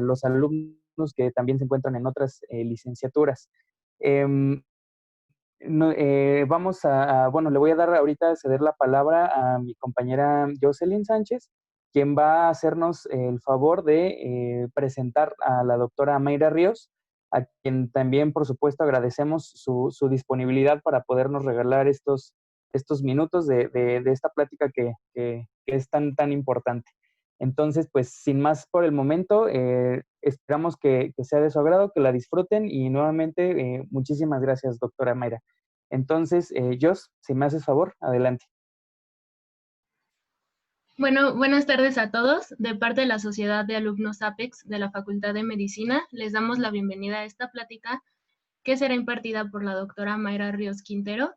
los alumnos que también se encuentran en otras licenciaturas. Em, bueno, le voy a dar ahorita, ceder la palabra a mi compañera Jocelyn Sánchez, quien va a hacernos el favor de presentar a la doctora Mayra Ríos, a quien también, por supuesto, agradecemos su disponibilidad para podernos regalar estos minutos de esta plática que es tan importante. Entonces, pues, sin más por el momento, esperamos que sea de su agrado, que la disfruten y nuevamente, muchísimas gracias, doctora Mayra. Entonces, Jos, si me haces favor, adelante. Bueno, buenas tardes a todos. De parte de la Sociedad de Alumnos APEX de la Facultad de Medicina, les damos la bienvenida a esta plática que será impartida por la doctora Mayra Ríos Quintero,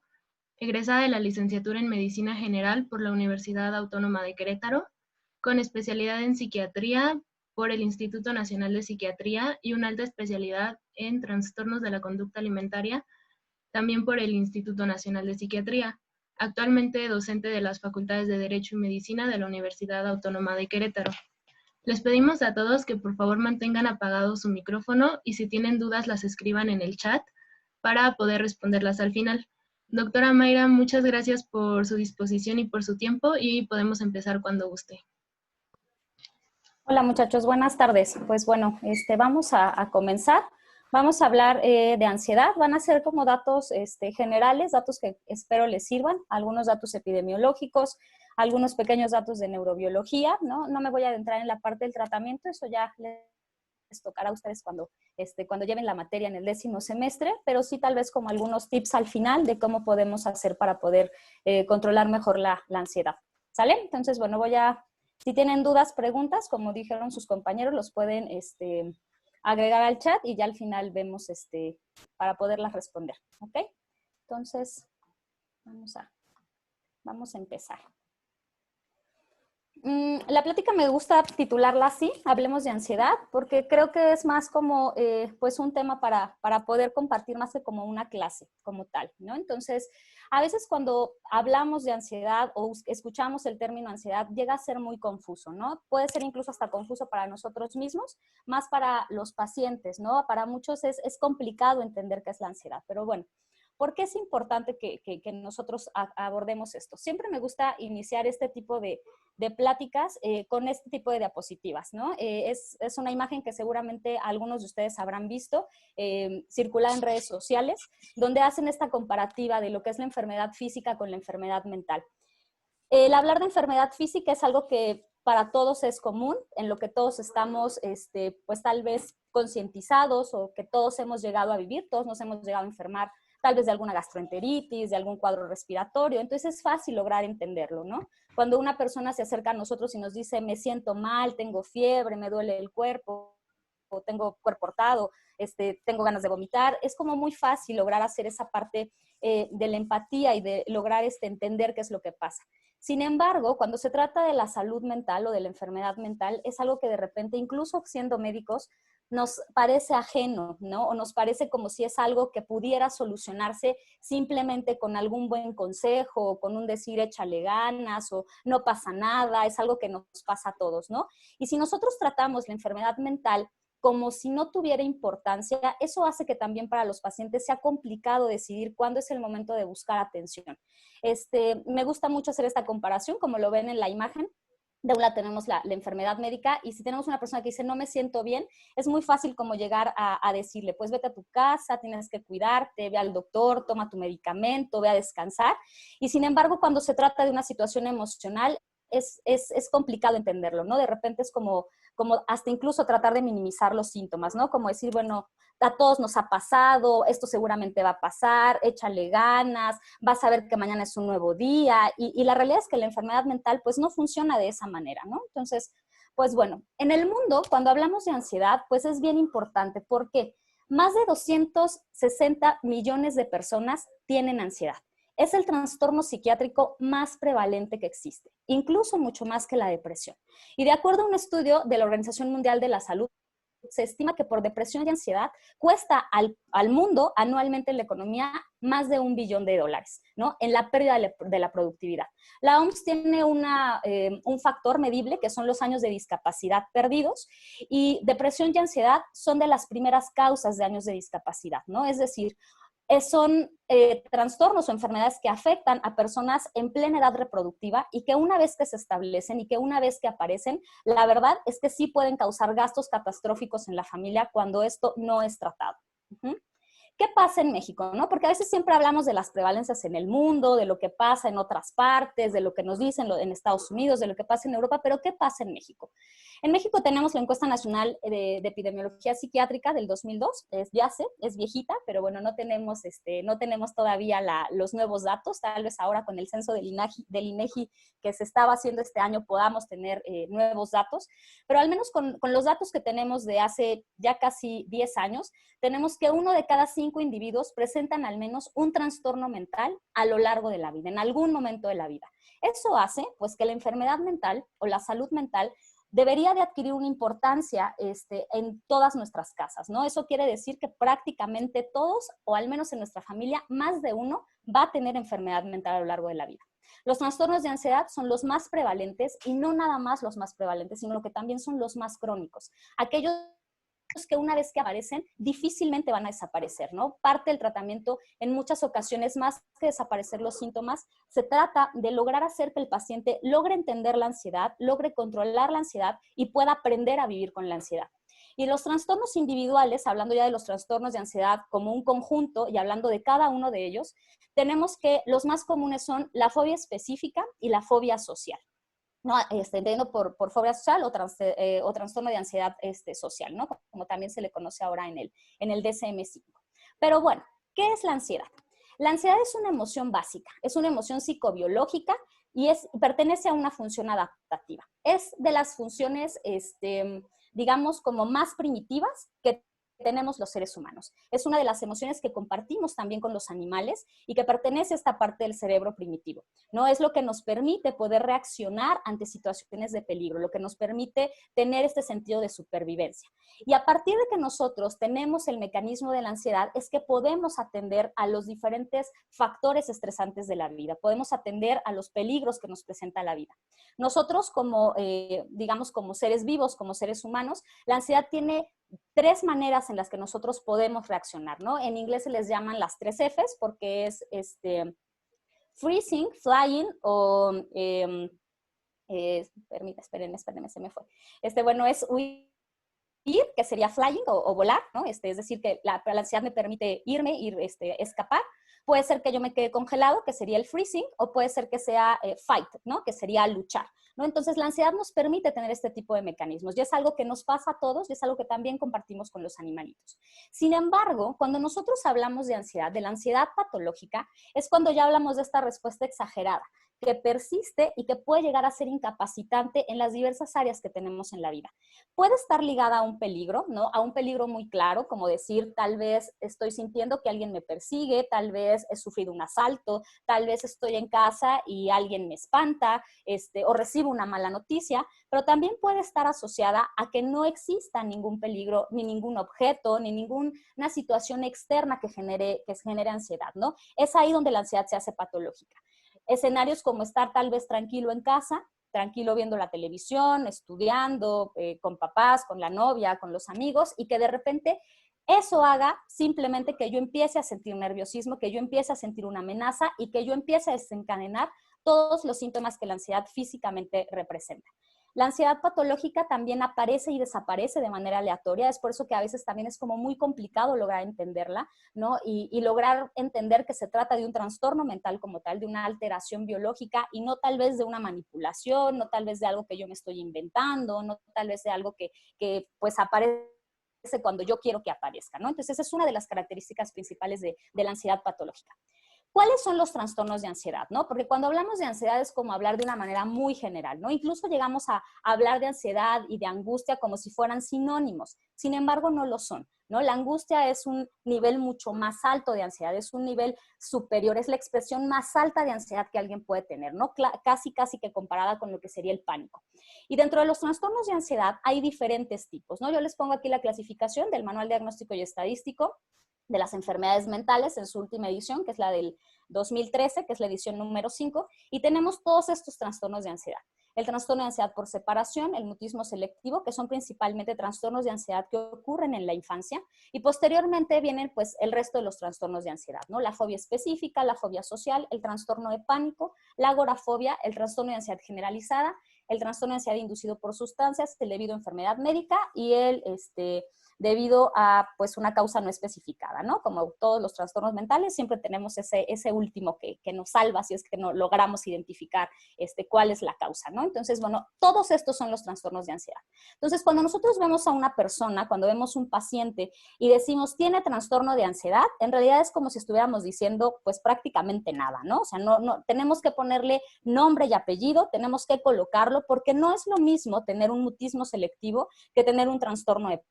egresada de la licenciatura en Medicina General por la Universidad Autónoma de Querétaro, con especialidad en psiquiatría por el Instituto Nacional de Psiquiatría y una alta especialidad en trastornos de la conducta alimentaria, también por el Instituto Nacional de Psiquiatría. Actualmente docente de las Facultades de Derecho y Medicina de la Universidad Autónoma de Querétaro. Les pedimos a todos que por favor mantengan apagado su micrófono y si tienen dudas las escriban en el chat para poder responderlas al final. Doctora Mayra, muchas gracias por su disposición y por su tiempo y podemos empezar cuando guste. Hola muchachos, buenas tardes. Pues bueno, vamos a comenzar. Vamos a hablar de ansiedad. Van a ser como datos generales, datos que espero les sirvan, algunos datos epidemiológicos, algunos pequeños datos de neurobiología, ¿no? No me voy a adentrar en la parte del tratamiento, eso ya les tocará a ustedes cuando lleven la materia en el 10º semestre, pero sí tal vez como algunos tips al final de cómo podemos hacer para poder controlar mejor la ansiedad. ¿Sale? Entonces, bueno, si tienen dudas, preguntas, como dijeron sus compañeros, los pueden agregar al chat y ya al final vemos para poderlas responder, ¿ok? Entonces, vamos a empezar. La plática me gusta titularla así, hablemos de ansiedad, porque creo que es más como pues un tema para poder compartir más que como una clase como tal, ¿no? Entonces, a veces cuando hablamos de ansiedad o escuchamos el término ansiedad, llega a ser muy confuso, ¿no? Puede ser incluso hasta confuso para nosotros mismos, más para los pacientes, ¿no? Para muchos es complicado entender qué es la ansiedad, pero bueno. ¿Por qué es importante que nosotros abordemos esto? Siempre me gusta iniciar este tipo de pláticas con este tipo de diapositivas, ¿no? Es una imagen que seguramente algunos de ustedes habrán visto, circular en redes sociales, donde hacen esta comparativa de lo que es la enfermedad física con la enfermedad mental. El hablar de enfermedad física es algo que para todos es común, en lo que todos estamos, pues tal vez concientizados o que todos hemos llegado a vivir, todos nos hemos llegado a enfermar tal vez de alguna gastroenteritis, de algún cuadro respiratorio, entonces es fácil lograr entenderlo, ¿no? Cuando una persona se acerca a nosotros y nos dice, me siento mal, tengo fiebre, me duele el cuerpo, o tengo cuerpo cortado, tengo ganas de vomitar, es como muy fácil lograr hacer esa parte de la empatía y de lograr entender qué es lo que pasa. Sin embargo, cuando se trata de la salud mental o de la enfermedad mental, es algo que de repente, incluso siendo médicos, nos parece ajeno, ¿no? O nos parece como si es algo que pudiera solucionarse simplemente con algún buen consejo, o con un decir échale ganas, o no pasa nada, es algo que nos pasa a todos, ¿no? Y si nosotros tratamos la enfermedad mental como si no tuviera importancia, eso hace que también para los pacientes sea complicado decidir cuándo es el momento de buscar atención. Me gusta mucho hacer esta comparación, como lo ven en la imagen. De un lado tenemos la enfermedad médica y si tenemos una persona que dice no me siento bien, es muy fácil como llegar a decirle pues vete a tu casa, tienes que cuidarte, ve al doctor, toma tu medicamento, ve a descansar. Y sin embargo, cuando se trata de una situación emocional, es complicado entenderlo, ¿no? De repente es como hasta incluso tratar de minimizar los síntomas, ¿no? Como decir, bueno, a todos nos ha pasado, esto seguramente va a pasar, échale ganas, vas a ver que mañana es un nuevo día, y la realidad es que la enfermedad mental pues no funciona de esa manera, ¿no? Entonces, pues bueno, en el mundo, cuando hablamos de ansiedad, pues es bien importante, porque más de 260 millones de personas tienen ansiedad. Es el trastorno psiquiátrico más prevalente que existe, incluso mucho más que la depresión. Y de acuerdo a un estudio de la Organización Mundial de la Salud, se estima que por depresión y ansiedad cuesta al mundo anualmente en la economía más de $1 billón, ¿no? En la pérdida de la productividad. La OMS tiene un factor medible que son los años de discapacidad perdidos, y depresión y ansiedad son de las primeras causas de años de discapacidad, ¿no? Es decir, son trastornos o enfermedades que afectan a personas en plena edad reproductiva y que una vez que se establecen y que una vez que aparecen, la verdad es que sí pueden causar gastos catastróficos en la familia cuando esto no es tratado. ¿Qué pasa en México, no? Porque a veces siempre hablamos de las prevalencias en el mundo, de lo que pasa en otras partes, de lo que nos dicen en Estados Unidos, de lo que pasa en Europa, pero ¿qué pasa en México? En México tenemos la encuesta nacional de epidemiología psiquiátrica del 2002, es viejita, pero bueno, no tenemos todavía los nuevos datos. Tal vez ahora con el censo del INEGI que se estaba haciendo este año podamos tener nuevos datos, pero al menos con los datos que tenemos de hace ya casi 10 años, tenemos que 1 de cada 5 individuos presentan al menos un trastorno mental a lo largo de la vida, en algún momento de la vida. Eso hace pues que la enfermedad mental o la salud mental debería de adquirir una importancia en todas nuestras casas, ¿no? Eso quiere decir que prácticamente todos, o al menos en nuestra familia, más de uno va a tener enfermedad mental a lo largo de la vida. Los trastornos de ansiedad son los más prevalentes, y no nada más los más prevalentes, sino que también son los más crónicos. Aquellos que una vez que aparecen difícilmente van a desaparecer, ¿no? Parte del tratamiento en muchas ocasiones, más que desaparecer los síntomas, se trata de lograr hacer que el paciente logre entender la ansiedad, logre controlar la ansiedad y pueda aprender a vivir con la ansiedad. Y los trastornos individuales, hablando ya de los trastornos de ansiedad como un conjunto y hablando de cada uno de ellos, tenemos que los más comunes son la fobia específica y la fobia social. ¿No? Entendiendo por fobia social o trastorno de ansiedad social, ¿no? Como también se le conoce ahora en el DSM-5. Pero bueno, ¿qué es la ansiedad? La ansiedad es una emoción básica, es una emoción psicobiológica y pertenece a una función adaptativa. Es de las funciones, digamos, como más primitivas que tenemos los seres humanos. Es una de las emociones que compartimos también con los animales y que pertenece a esta parte del cerebro primitivo, ¿no? Es lo que nos permite poder reaccionar ante situaciones de peligro, lo que nos permite tener este sentido de supervivencia. Y a partir de que nosotros tenemos el mecanismo de la ansiedad, es que podemos atender a los diferentes factores estresantes de la vida, podemos atender a los peligros que nos presenta la vida. Nosotros como, digamos, como seres vivos, como seres humanos, la ansiedad tiene 3 maneras en las que nosotros podemos reaccionar, ¿no? En inglés se les llaman las 3 Fs porque es freezing, flying o, espérenme, se me fue. Bueno, es huir, que sería flying o volar, ¿no? Es decir, que la ansiedad me permite irme, escapar. Puede ser que yo me quede congelado, que sería el freezing, o puede ser que sea fight, ¿no? Que sería luchar, ¿no? Entonces, la ansiedad nos permite tener este tipo de mecanismos, y es algo que nos pasa a todos, y es algo que también compartimos con los animalitos. Sin embargo, cuando nosotros hablamos de la ansiedad patológica, es cuando ya hablamos de esta respuesta exagerada, que persiste y que puede llegar a ser incapacitante en las diversas áreas que tenemos en la vida. Puede estar ligada a un peligro, ¿no? A un peligro muy claro, como decir, tal vez estoy sintiendo que alguien me persigue, tal vez he sufrido un asalto, tal vez estoy en casa y alguien me espanta, o recibo una mala noticia, pero también puede estar asociada a que no exista ningún peligro, ni ningún objeto, ni ninguna situación externa que genere ansiedad, ¿no? Es ahí donde la ansiedad se hace patológica. Escenarios como estar tal vez tranquilo en casa, tranquilo viendo la televisión, estudiando, con papás, con la novia, con los amigos, y que de repente eso haga simplemente que yo empiece a sentir nerviosismo, que yo empiece a sentir una amenaza y que yo empiece a desencadenar todos los síntomas que la ansiedad físicamente representa. La ansiedad patológica también aparece y desaparece de manera aleatoria, es por eso que a veces también es como muy complicado lograr entenderla, ¿no? Y lograr entender que se trata de un trastorno mental como tal, de una alteración biológica y no tal vez de una manipulación, no tal vez de algo que yo me estoy inventando, no tal vez de algo que pues aparece cuando yo quiero que aparezca, ¿no? Entonces, esa es una de las características principales de la ansiedad patológica. ¿Cuáles son los trastornos de ansiedad, no? Porque cuando hablamos de ansiedad es como hablar de una manera muy general, ¿no? Incluso llegamos a hablar de ansiedad y de angustia como si fueran sinónimos. Sin embargo, no lo son, ¿no? La angustia es un nivel mucho más alto de ansiedad, es un nivel superior, es la expresión más alta de ansiedad que alguien puede tener, ¿no? Casi que comparada con lo que sería el pánico. Y dentro de los trastornos de ansiedad hay diferentes tipos, ¿no? Yo les pongo aquí la clasificación del Manual Diagnóstico y Estadístico de las enfermedades mentales en su última edición, que es la del 2013, que es la edición número 5, y tenemos todos estos trastornos de ansiedad. El trastorno de ansiedad por separación, el mutismo selectivo, que son principalmente trastornos de ansiedad que ocurren en la infancia, y posteriormente vienen pues el resto de los trastornos de ansiedad, ¿no? La fobia específica, la fobia social, el trastorno de pánico, la agorafobia, el trastorno de ansiedad generalizada, el trastorno de ansiedad inducido por sustancias, el debido a enfermedad médica y el debido a pues una causa no especificada, ¿no? Como todos los trastornos mentales, siempre tenemos ese último que nos salva si es que no logramos identificar cuál es la causa, ¿no? Entonces, bueno, todos estos son los trastornos de ansiedad. Entonces, cuando nosotros vemos a una persona, cuando vemos un paciente y decimos, tiene trastorno de ansiedad, en realidad es como si estuviéramos diciendo, pues prácticamente nada, ¿no? O sea, no tenemos que ponerle nombre y apellido, tenemos que colocarlo, porque no es lo mismo tener un mutismo selectivo que tener un trastorno de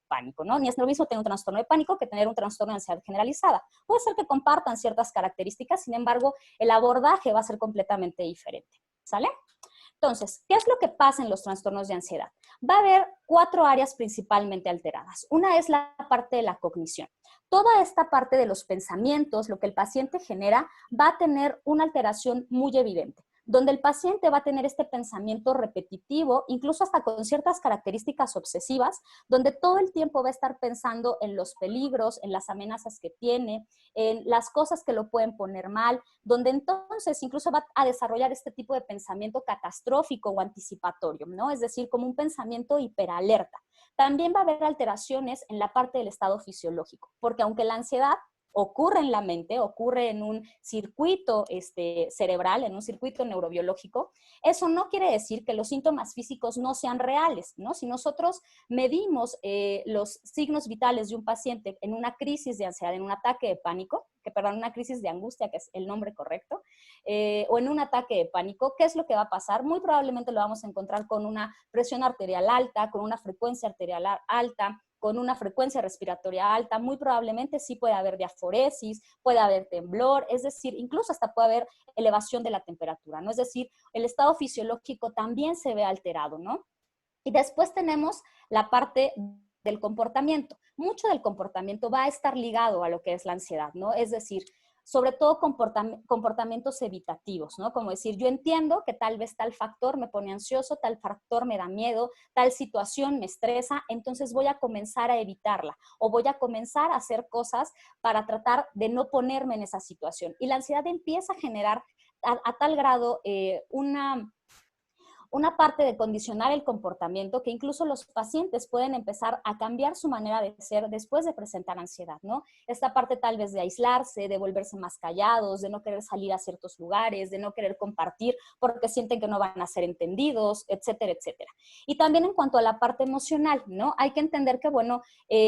pánico, ¿no? Ni es lo mismo tener un trastorno de pánico que tener un trastorno de ansiedad generalizada. Puede ser que compartan ciertas características, sin embargo, el abordaje va a ser completamente diferente, ¿sale? Entonces, ¿qué es lo que pasa en los trastornos de ansiedad? Va a haber 4 áreas principalmente alteradas. Una es la parte de la cognición. Toda esta parte de los pensamientos, lo que el paciente genera, va a tener una alteración muy evidente, donde el paciente va a tener este pensamiento repetitivo, incluso hasta con ciertas características obsesivas, donde todo el tiempo va a estar pensando en los peligros, en las amenazas que tiene, en las cosas que lo pueden poner mal, donde entonces incluso va a desarrollar este tipo de pensamiento catastrófico o anticipatorio, ¿no? Es decir, como un pensamiento hiperalerta. También va a haber alteraciones en la parte del estado fisiológico, porque aunque la ansiedad ocurre en la mente, ocurre en un circuito cerebral, en un circuito neurobiológico, eso no quiere decir que los síntomas físicos no sean reales, ¿no? Si nosotros medimos los signos vitales de un paciente en una crisis de ansiedad, en un ataque de pánico, una crisis de angustia, que es el nombre correcto, o en un ataque de pánico, ¿qué es lo que va a pasar? Muy probablemente lo vamos a encontrar con una presión arterial alta, con una frecuencia arterial alta, con una frecuencia respiratoria alta, muy probablemente sí puede haber diaforesis, puede haber temblor, es decir, incluso hasta puede haber elevación de la temperatura, ¿no? Es decir, el estado fisiológico también se ve alterado, ¿no? Y después tenemos la parte del comportamiento. Mucho del comportamiento va a estar ligado a lo que es la ansiedad, ¿no? Es decir, sobre todo comportamientos evitativos, ¿no? Como decir, yo entiendo que tal vez tal factor me pone ansioso, tal factor me da miedo, tal situación me estresa, entonces voy a comenzar a evitarla o voy a comenzar a hacer cosas para tratar de no ponerme en esa situación. Y la ansiedad empieza a generar a tal grado una parte de condicionar el comportamiento que incluso los pacientes pueden empezar a cambiar su manera de ser después de presentar ansiedad, ¿no? Esta parte tal vez de aislarse, de volverse más callados, de no querer salir a ciertos lugares, de no querer compartir porque sienten que no van a ser entendidos, etcétera, etcétera. Y también en cuanto a la parte emocional, ¿no? Hay que entender que, bueno,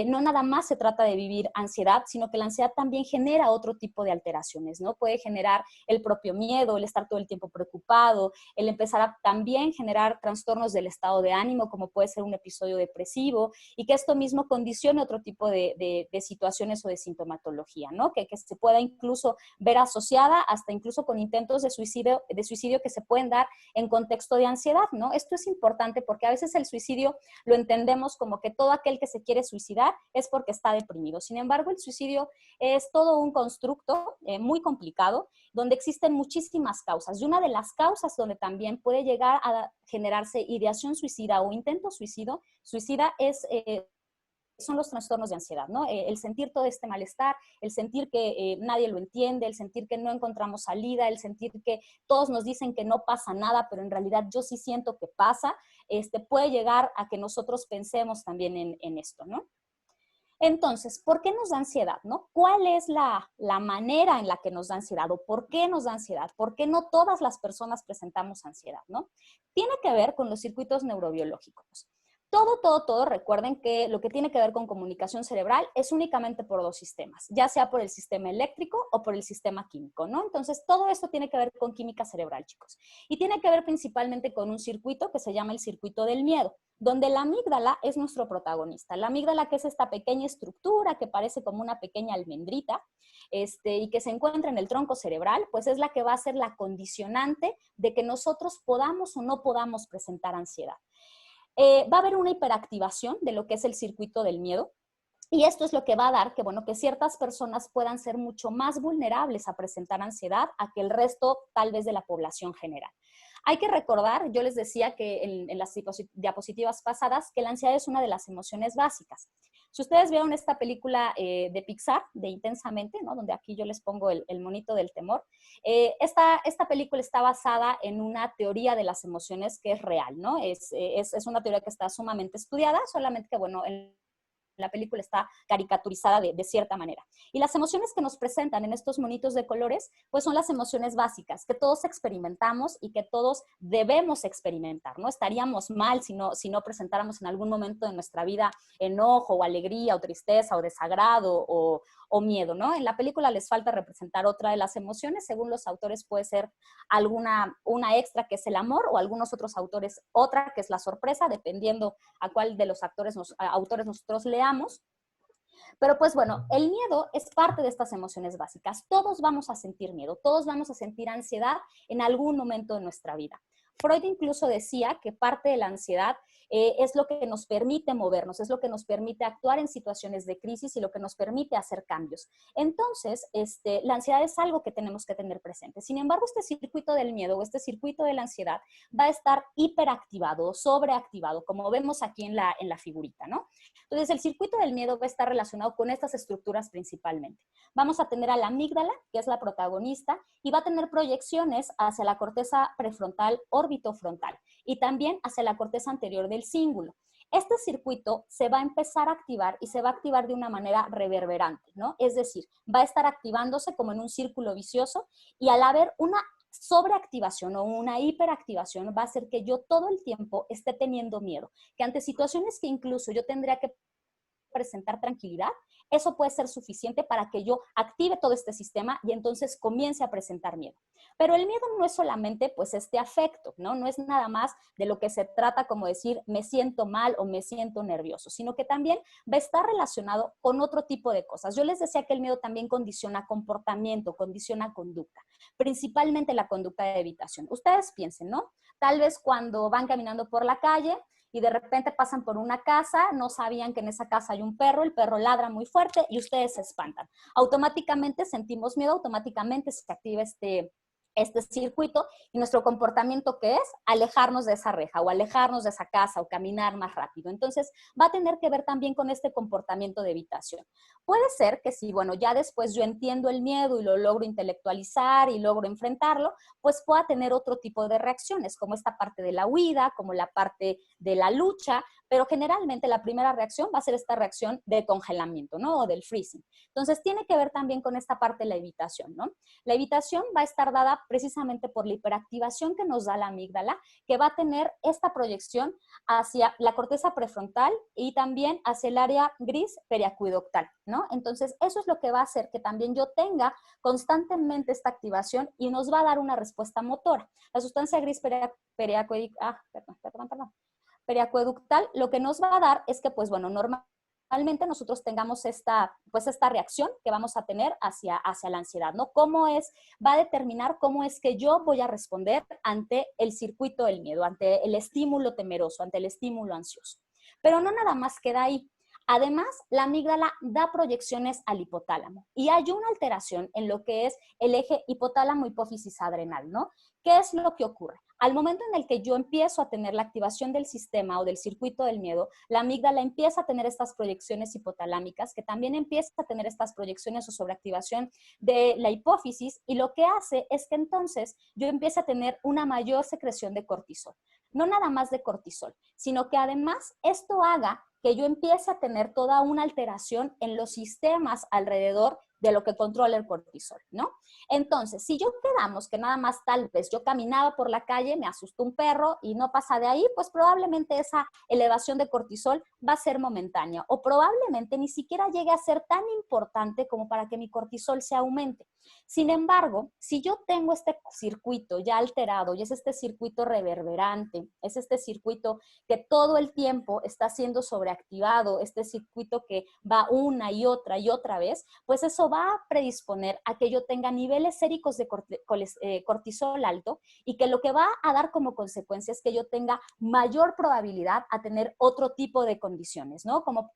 no nada más se trata de vivir ansiedad, sino que la ansiedad también genera otro tipo de alteraciones, ¿no? Puede generar el propio miedo, el estar todo el tiempo preocupado, el empezar a también generar trastornos del estado de ánimo, como puede ser un episodio depresivo, y que esto mismo condicione otro tipo de situaciones o de sintomatología, ¿no? Que se pueda incluso ver asociada hasta incluso con intentos de suicidio que se pueden dar en contexto de ansiedad, ¿no? Esto es importante porque a veces el suicidio lo entendemos como que todo aquel que se quiere suicidar es porque está deprimido. Sin embargo, el suicidio es todo un constructo muy complicado, donde existen muchísimas causas. Y una de las causas donde también puede llegar a generarse ideación suicida o intento suicida son los trastornos de ansiedad, ¿no? El sentir todo este malestar, el sentir que nadie lo entiende, el sentir que no encontramos salida, el sentir que todos nos dicen que no pasa nada, pero en realidad yo sí siento que pasa, puede llegar a que nosotros pensemos también en esto, ¿no? Entonces, ¿por qué nos da ansiedad, no? ¿Cuál es la manera en la que nos da ansiedad o por qué nos da ansiedad? ¿Por qué no todas las personas presentamos ansiedad, no? Tiene que ver con los circuitos neurobiológicos. Todo, recuerden que lo que tiene que ver con comunicación cerebral es únicamente por dos sistemas, ya sea por el sistema eléctrico o por el sistema químico, ¿no? Entonces, todo esto tiene que ver con química cerebral, chicos. Y tiene que ver principalmente con un circuito que se llama el circuito del miedo, donde la amígdala es nuestro protagonista. La amígdala, que es esta pequeña estructura que parece como una pequeña almendrita, y que se encuentra en el tronco cerebral, pues es la que va a ser la condicionante de que nosotros podamos o no podamos presentar ansiedad. Va a haber una hiperactivación de lo que es el circuito del miedo, y esto es lo que va a dar que, bueno, que ciertas personas puedan ser mucho más vulnerables a presentar ansiedad a que el resto tal vez de la población general. Hay que recordar, yo les decía que en las diapositivas pasadas, que la ansiedad es una de las emociones básicas. Si ustedes vieron esta película de Pixar, de Intensamente, ¿no? Donde aquí yo les pongo el monito del temor, esta película está basada en una teoría de las emociones que es real, ¿no? Es una teoría que está sumamente estudiada, solamente que, bueno, la película está caricaturizada de cierta manera. Y las emociones que nos presentan en estos monitos de colores, pues son las emociones básicas que todos experimentamos y que todos debemos experimentar, ¿no? Estaríamos mal si no presentáramos en algún momento de nuestra vida enojo o alegría o tristeza o desagrado o miedo, ¿no? En la película les falta representar otra de las emociones, según los autores puede ser una extra, que es el amor, o algunos otros autores otra, que es la sorpresa, dependiendo a cuál de los autores nosotros leamos. Pero pues bueno, el miedo es parte de estas emociones básicas. Todos vamos a sentir miedo, todos vamos a sentir ansiedad en algún momento de nuestra vida. Freud incluso decía que parte de la ansiedad es lo que nos permite movernos, es lo que nos permite actuar en situaciones de crisis y lo que nos permite hacer cambios. Entonces, la ansiedad es algo que tenemos que tener presente. Sin embargo, este circuito del miedo o este circuito de la ansiedad va a estar hiperactivado o sobreactivado, como vemos aquí en la figurita, ¿no? Entonces, el circuito del miedo va a estar relacionado con estas estructuras principalmente. Vamos a tener a la amígdala, que es la protagonista, y va a tener proyecciones hacia la corteza prefrontal orbitofrontal y también hacia la corteza anterior del cíngulo. Este circuito se va a empezar a activar y se va a activar de una manera reverberante, ¿no? Es decir, va a estar activándose como en un círculo vicioso, y al haber una sobreactivación o una hiperactivación va a hacer que yo todo el tiempo esté teniendo miedo, que ante situaciones que incluso yo tendría que presentar tranquilidad, eso puede ser suficiente para que yo active todo este sistema y entonces comience a presentar miedo. Pero el miedo no es solamente pues este afecto, ¿no? No es nada más de lo que se trata como decir me siento mal o me siento nervioso, sino que también va a estar relacionado con otro tipo de cosas. Yo les decía que el miedo también condiciona comportamiento, condiciona conducta, principalmente la conducta de evitación. Ustedes piensen, ¿no? Tal vez cuando van caminando por la calle y de repente pasan por una casa, no sabían que en esa casa hay un perro, el perro ladra muy fuerte y ustedes se espantan. Automáticamente sentimos miedo, automáticamente se activa este circuito y nuestro comportamiento, ¿qué es? Alejarnos de esa reja o alejarnos de esa casa o caminar más rápido. Entonces va a tener que ver también con este comportamiento de evitación. Puede ser que si, bueno, ya después yo entiendo el miedo y lo logro intelectualizar y logro enfrentarlo, pues pueda tener otro tipo de reacciones, como esta parte de la huida, como la parte de la lucha, pero generalmente la primera reacción va a ser esta reacción de congelamiento, ¿no? O del freezing. Entonces tiene que ver también con esta parte de la evitación, ¿no? La evitación va a estar dada precisamente por la hiperactivación que nos da la amígdala, que va a tener esta proyección hacia la corteza prefrontal y también hacia el área gris periacueductal, ¿no? Entonces, eso es lo que va a hacer que también yo tenga constantemente esta activación y nos va a dar una respuesta motora. La sustancia gris periacueductal lo que nos va a dar es que, pues bueno, normalmente nosotros tengamos esta reacción que vamos a tener hacia la ansiedad, ¿no? Va a determinar cómo es que yo voy a responder ante el circuito del miedo, ante el estímulo temeroso, ante el estímulo ansioso. Pero no nada más queda ahí. Además, la amígdala da proyecciones al hipotálamo y hay una alteración en lo que es el eje hipotálamo-hipófisis adrenal, ¿no? ¿Qué es lo que ocurre? Al momento en el que yo empiezo a tener la activación del sistema o del circuito del miedo, la amígdala empieza a tener estas proyecciones hipotalámicas, que también empieza a tener estas proyecciones o sobreactivación de la hipófisis, y lo que hace es que entonces yo empiece a tener una mayor secreción de cortisol. No nada más de cortisol, sino que además esto haga que yo empiece a tener toda una alteración en los sistemas alrededor de lo que controla el cortisol, ¿no? Entonces, si yo quedamos que nada más tal vez yo caminaba por la calle, me asustó un perro y no pasa de ahí, pues probablemente esa elevación de cortisol va a ser momentánea o probablemente ni siquiera llegue a ser tan importante como para que mi cortisol se aumente. Sin embargo, si yo tengo este circuito ya alterado y es este circuito reverberante, es este circuito que todo el tiempo está siendo sobreactivado, este circuito que va una y otra vez, pues eso va a predisponer a que yo tenga niveles séricos de cortisol alto y que lo que va a dar como consecuencia es que yo tenga mayor probabilidad a tener otro tipo de condiciones, ¿no? Como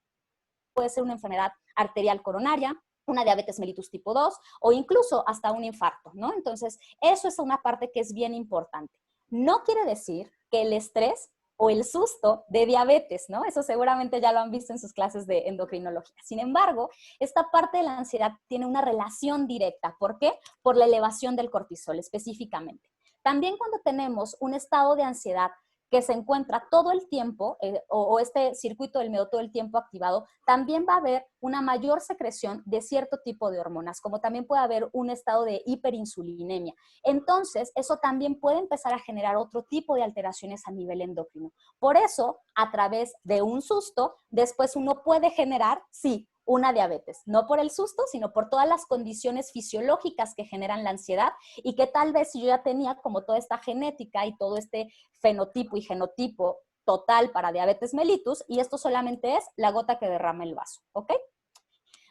puede ser una enfermedad arterial coronaria, una diabetes mellitus tipo 2 o incluso hasta un infarto, ¿no? Entonces, eso es una parte que es bien importante. No quiere decir que el estrés o el susto de diabetes, ¿no? Eso seguramente ya lo han visto en sus clases de endocrinología. Sin embargo, esta parte de la ansiedad tiene una relación directa. ¿Por qué? Por la elevación del cortisol específicamente. También cuando tenemos un estado de ansiedad que se encuentra todo el tiempo, o este circuito del miedo todo el tiempo activado, también va a haber una mayor secreción de cierto tipo de hormonas, como también puede haber un estado de hiperinsulinemia. Entonces, eso también puede empezar a generar otro tipo de alteraciones a nivel endocrino. Por eso, a través de un susto, después uno puede generar, sí, una diabetes, no por el susto, sino por todas las condiciones fisiológicas que generan la ansiedad y que tal vez si yo ya tenía como toda esta genética y todo este fenotipo y genotipo total para diabetes mellitus, y esto solamente es la gota que derrama el vaso, ¿ok?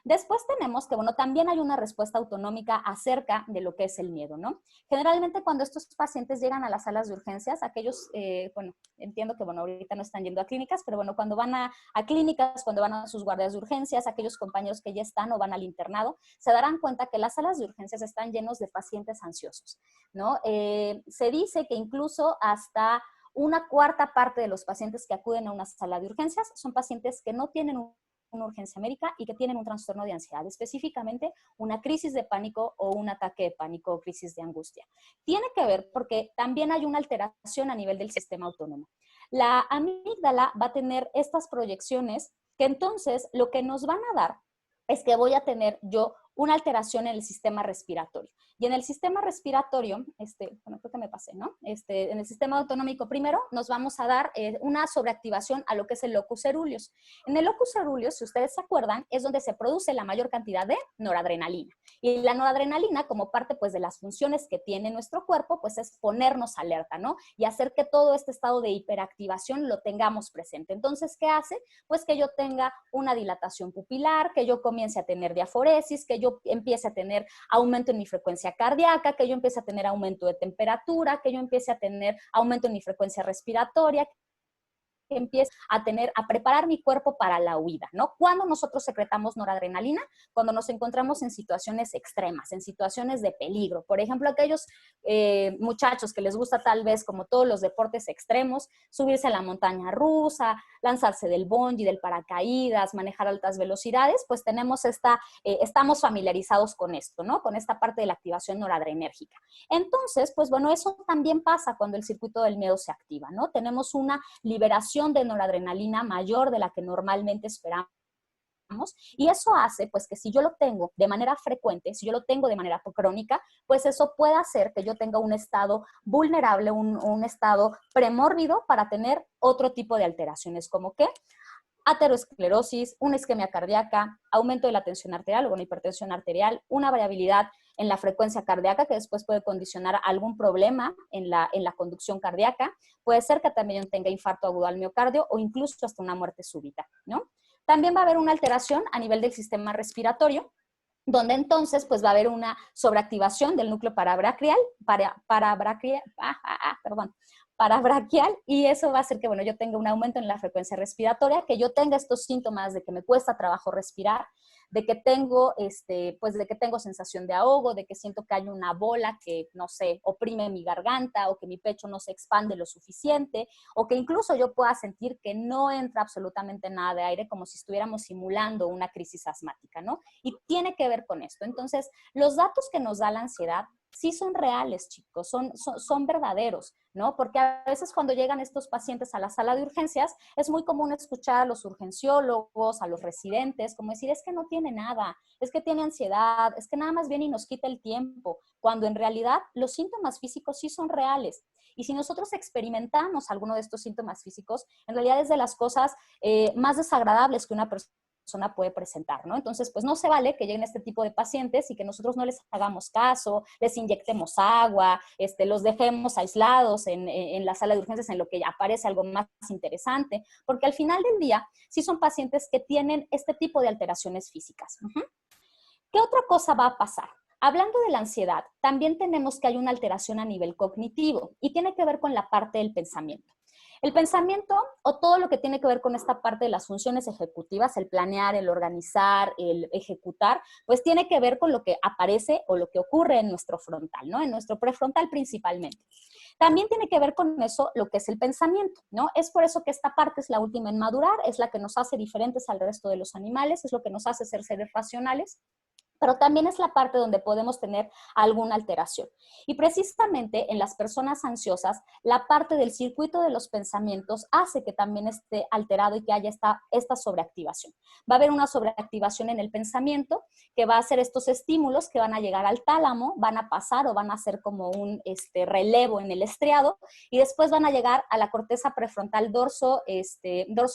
Después tenemos que, bueno, también hay una respuesta autonómica acerca de lo que es el miedo, ¿no? Generalmente cuando estos pacientes llegan a las salas de urgencias, aquellos, bueno, entiendo que, bueno, ahorita no están yendo a clínicas, pero bueno, cuando van a clínicas, cuando van a sus guardias de urgencias, aquellos compañeros que ya están o van al internado, se darán cuenta que las salas de urgencias están llenos de pacientes ansiosos, ¿no? Se dice que incluso hasta una cuarta parte de los pacientes que acuden a una sala de urgencias son pacientes que no tienen una urgencia médica y que tienen un trastorno de ansiedad, específicamente una crisis de pánico o un ataque de pánico o crisis de angustia. Tiene que ver porque también hay una alteración a nivel del sistema autónomo. La amígdala va a tener estas proyecciones que entonces lo que nos van a dar es que voy a tener yo una alteración en el sistema respiratorio. Y en el sistema respiratorio, bueno, creo que me pasé, ¿no? En el sistema autonómico primero nos vamos a dar una sobreactivación a lo que es el locus coeruleus. En el locus coeruleus, si ustedes se acuerdan, es donde se produce la mayor cantidad de noradrenalina. Y la noradrenalina, como parte pues de las funciones que tiene nuestro cuerpo, pues es ponernos alerta, ¿no? Y hacer que todo este estado de hiperactivación lo tengamos presente. Entonces, ¿qué hace? Pues que yo tenga una dilatación pupilar, que yo comience a tener diaforesis, que yo empiece a tener aumento en mi frecuencia cardíaca, que yo empiece a tener aumento de temperatura, que yo empiece a tener aumento en mi frecuencia respiratoria, que empiece a preparar mi cuerpo para la huida, ¿no? Cuando nosotros secretamos noradrenalina, cuando nos encontramos en situaciones extremas, en situaciones de peligro. Por ejemplo, aquellos muchachos que les gusta tal vez, como todos los deportes extremos, subirse a la montaña rusa, lanzarse del bungee, del paracaídas, manejar altas velocidades, pues tenemos estamos familiarizados con esto, ¿no? Con esta parte de la activación noradrenérgica. Entonces, pues bueno, eso también pasa cuando el circuito del miedo se activa, ¿no? Tenemos una liberación de noradrenalina mayor de la que normalmente esperamos. Y eso hace pues que si yo lo tengo de manera frecuente, si yo lo tengo de manera crónica, pues eso puede hacer que yo tenga un estado vulnerable, un estado premórbido para tener otro tipo de alteraciones, como que aterosclerosis, una isquemia cardíaca, aumento de la tensión arterial o una hipertensión arterial, una variabilidad en la frecuencia cardíaca que después puede condicionar algún problema en la conducción cardíaca. Puede ser que también tenga infarto agudo al miocardio o incluso hasta una muerte súbita, ¿no? También va a haber una alteración a nivel del sistema respiratorio, donde entonces pues va a haber una sobreactivación del núcleo parabraquial, parabraquial, y eso va a hacer que, bueno, yo tenga un aumento en la frecuencia respiratoria, que yo tenga estos síntomas de que me cuesta trabajo respirar, de que tengo, pues de que tengo sensación de ahogo, de que siento que hay una bola que, no sé, oprime mi garganta o que mi pecho no se expande lo suficiente, o que incluso yo pueda sentir que no entra absolutamente nada de aire, como si estuviéramos simulando una crisis asmática, ¿no? Y tiene que ver con esto. Entonces, los datos que nos da la ansiedad sí son reales, chicos, son verdaderos, ¿no? Porque a veces cuando llegan estos pacientes a la sala de urgencias, es muy común escuchar a los urgenciólogos, a los residentes, como decir, es que no tiene nada, es que tiene ansiedad, es que nada más viene y nos quita el tiempo, cuando en realidad los síntomas físicos sí son reales. Y si nosotros experimentamos alguno de estos síntomas físicos, en realidad es de las cosas más desagradables que una persona puede presentar, ¿no? Entonces, pues no se vale que lleguen este tipo de pacientes y que nosotros no les hagamos caso, les inyectemos agua, los dejemos aislados en la sala de urgencias en lo que aparece algo más interesante, porque al final del día sí son pacientes que tienen este tipo de alteraciones físicas. ¿Qué otra cosa va a pasar? Hablando de la ansiedad, también tenemos que hay una alteración a nivel cognitivo y tiene que ver con la parte del pensamiento. El pensamiento o todo lo que tiene que ver con esta parte de las funciones ejecutivas, el planear, el organizar, el ejecutar, pues tiene que ver con lo que aparece o lo que ocurre en nuestro frontal, ¿no? En nuestro prefrontal principalmente. También tiene que ver con eso lo que es el pensamiento, ¿no? Es por eso que esta parte es la última en madurar, es la que nos hace diferentes al resto de los animales, es lo que nos hace ser seres racionales, pero también es la parte donde podemos tener alguna alteración. Y precisamente en las personas ansiosas, la parte del circuito de los pensamientos hace que también esté alterado y que haya esta sobreactivación. Va a haber una sobreactivación en el pensamiento que va a hacer estos estímulos que van a llegar al tálamo, van a pasar o van a hacer como un relevo en el estriado y después van a llegar a la corteza prefrontal dorso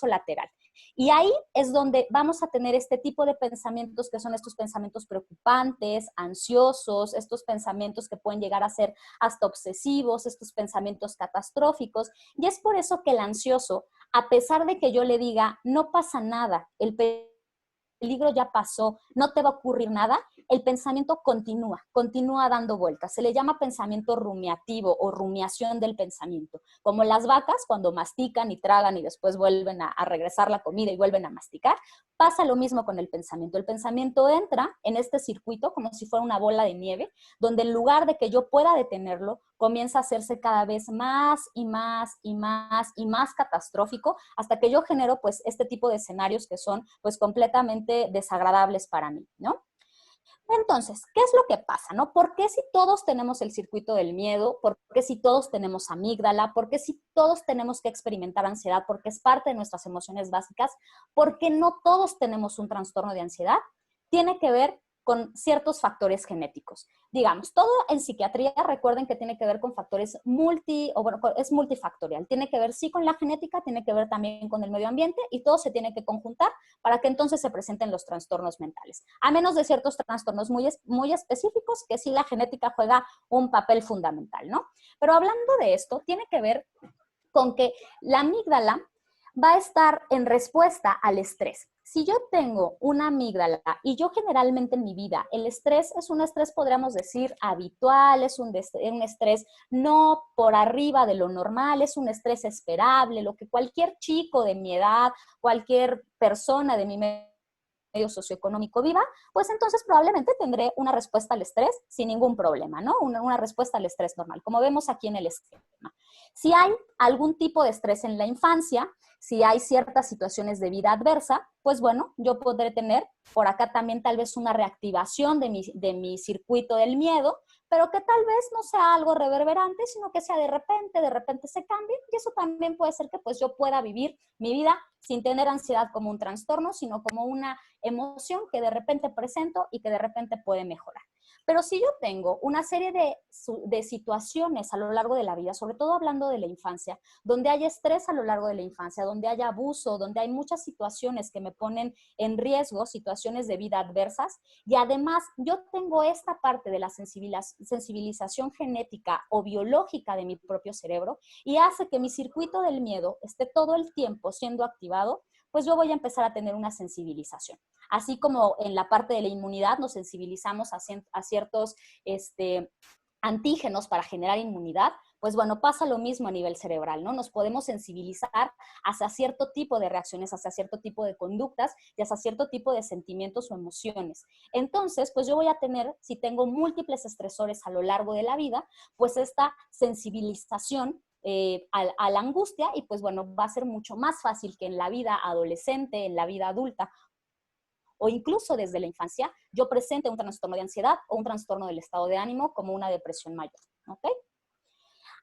lateral. Y ahí es donde vamos a tener este tipo de pensamientos que son estos pensamientos preocupantes, ansiosos, estos pensamientos que pueden llegar a ser hasta obsesivos, estos pensamientos catastróficos. Y es por eso que el ansioso, a pesar de que yo le diga, no pasa nada, el peligro ya pasó, no te va a ocurrir nada, el pensamiento continúa dando vueltas. Se le llama pensamiento rumiativo o rumiación del pensamiento. Como las vacas cuando mastican y tragan y después vuelven a regresar la comida y vuelven a masticar, pasa lo mismo con el pensamiento. El pensamiento entra en este circuito como si fuera una bola de nieve, donde en lugar de que yo pueda detenerlo, comienza a hacerse cada vez más y más y más y más catastrófico hasta que yo genero pues este tipo de escenarios que son pues completamente desagradables para mí, ¿no? Entonces, ¿qué es lo que pasa, no? ¿Por qué si todos tenemos el circuito del miedo? ¿Por qué si todos tenemos amígdala? ¿Por qué si todos tenemos que experimentar ansiedad? Porque es parte de nuestras emociones básicas. ¿Por qué no todos tenemos un trastorno de ansiedad? Tiene que ver con ciertos factores genéticos. Digamos, todo en psiquiatría, recuerden que tiene que ver con factores es multifactorial. Tiene que ver sí con la genética, tiene que ver también con el medio ambiente y todo se tiene que conjuntar para que entonces se presenten los trastornos mentales. A menos de ciertos trastornos muy específicos que sí la genética juega un papel fundamental, ¿no? Pero hablando de esto, tiene que ver con que la amígdala va a estar en respuesta al estrés. Si yo tengo una amígdala y yo generalmente en mi vida, el estrés es un estrés, podríamos decir, habitual, es un estrés no por arriba de lo normal, es un estrés esperable, lo que cualquier chico de mi edad, cualquier persona de mi medio socioeconómico viva, pues entonces probablemente tendré una respuesta al estrés sin ningún problema, ¿no? Una respuesta al estrés normal, como vemos aquí en el esquema. Si hay algún tipo de estrés en la infancia, si hay ciertas situaciones de vida adversa, pues bueno, yo podré tener por acá también tal vez una reactivación de mi circuito del miedo, pero que tal vez no sea algo reverberante, sino que sea de repente se cambie, y eso también puede ser que pues yo pueda vivir mi vida sin tener ansiedad como un trastorno, sino como una emoción que de repente presento y que de repente puede mejorar. Pero si yo tengo una serie de situaciones a lo largo de la vida, sobre todo hablando de la infancia, donde hay estrés a lo largo de la infancia, donde hay abuso, donde hay muchas situaciones que me ponen en riesgo, situaciones de vida adversas, y además yo tengo esta parte de la sensibilización genética o biológica de mi propio cerebro y hace que mi circuito del miedo esté todo el tiempo siendo activado, pues yo voy a empezar a tener una sensibilización. Así como en la parte de la inmunidad nos sensibilizamos a ciertos antígenos para generar inmunidad, pues bueno, pasa lo mismo a nivel cerebral, ¿no? Nos podemos sensibilizar hacia cierto tipo de reacciones, hacia cierto tipo de conductas y hacia cierto tipo de sentimientos o emociones. Entonces, pues yo voy a tener, si tengo múltiples estresores a lo largo de la vida, pues esta sensibilización a la angustia y pues bueno, va a ser mucho más fácil que en la vida adolescente, en la vida adulta o incluso desde la infancia yo presente un trastorno de ansiedad o un trastorno del estado de ánimo como una depresión mayor, ¿ok?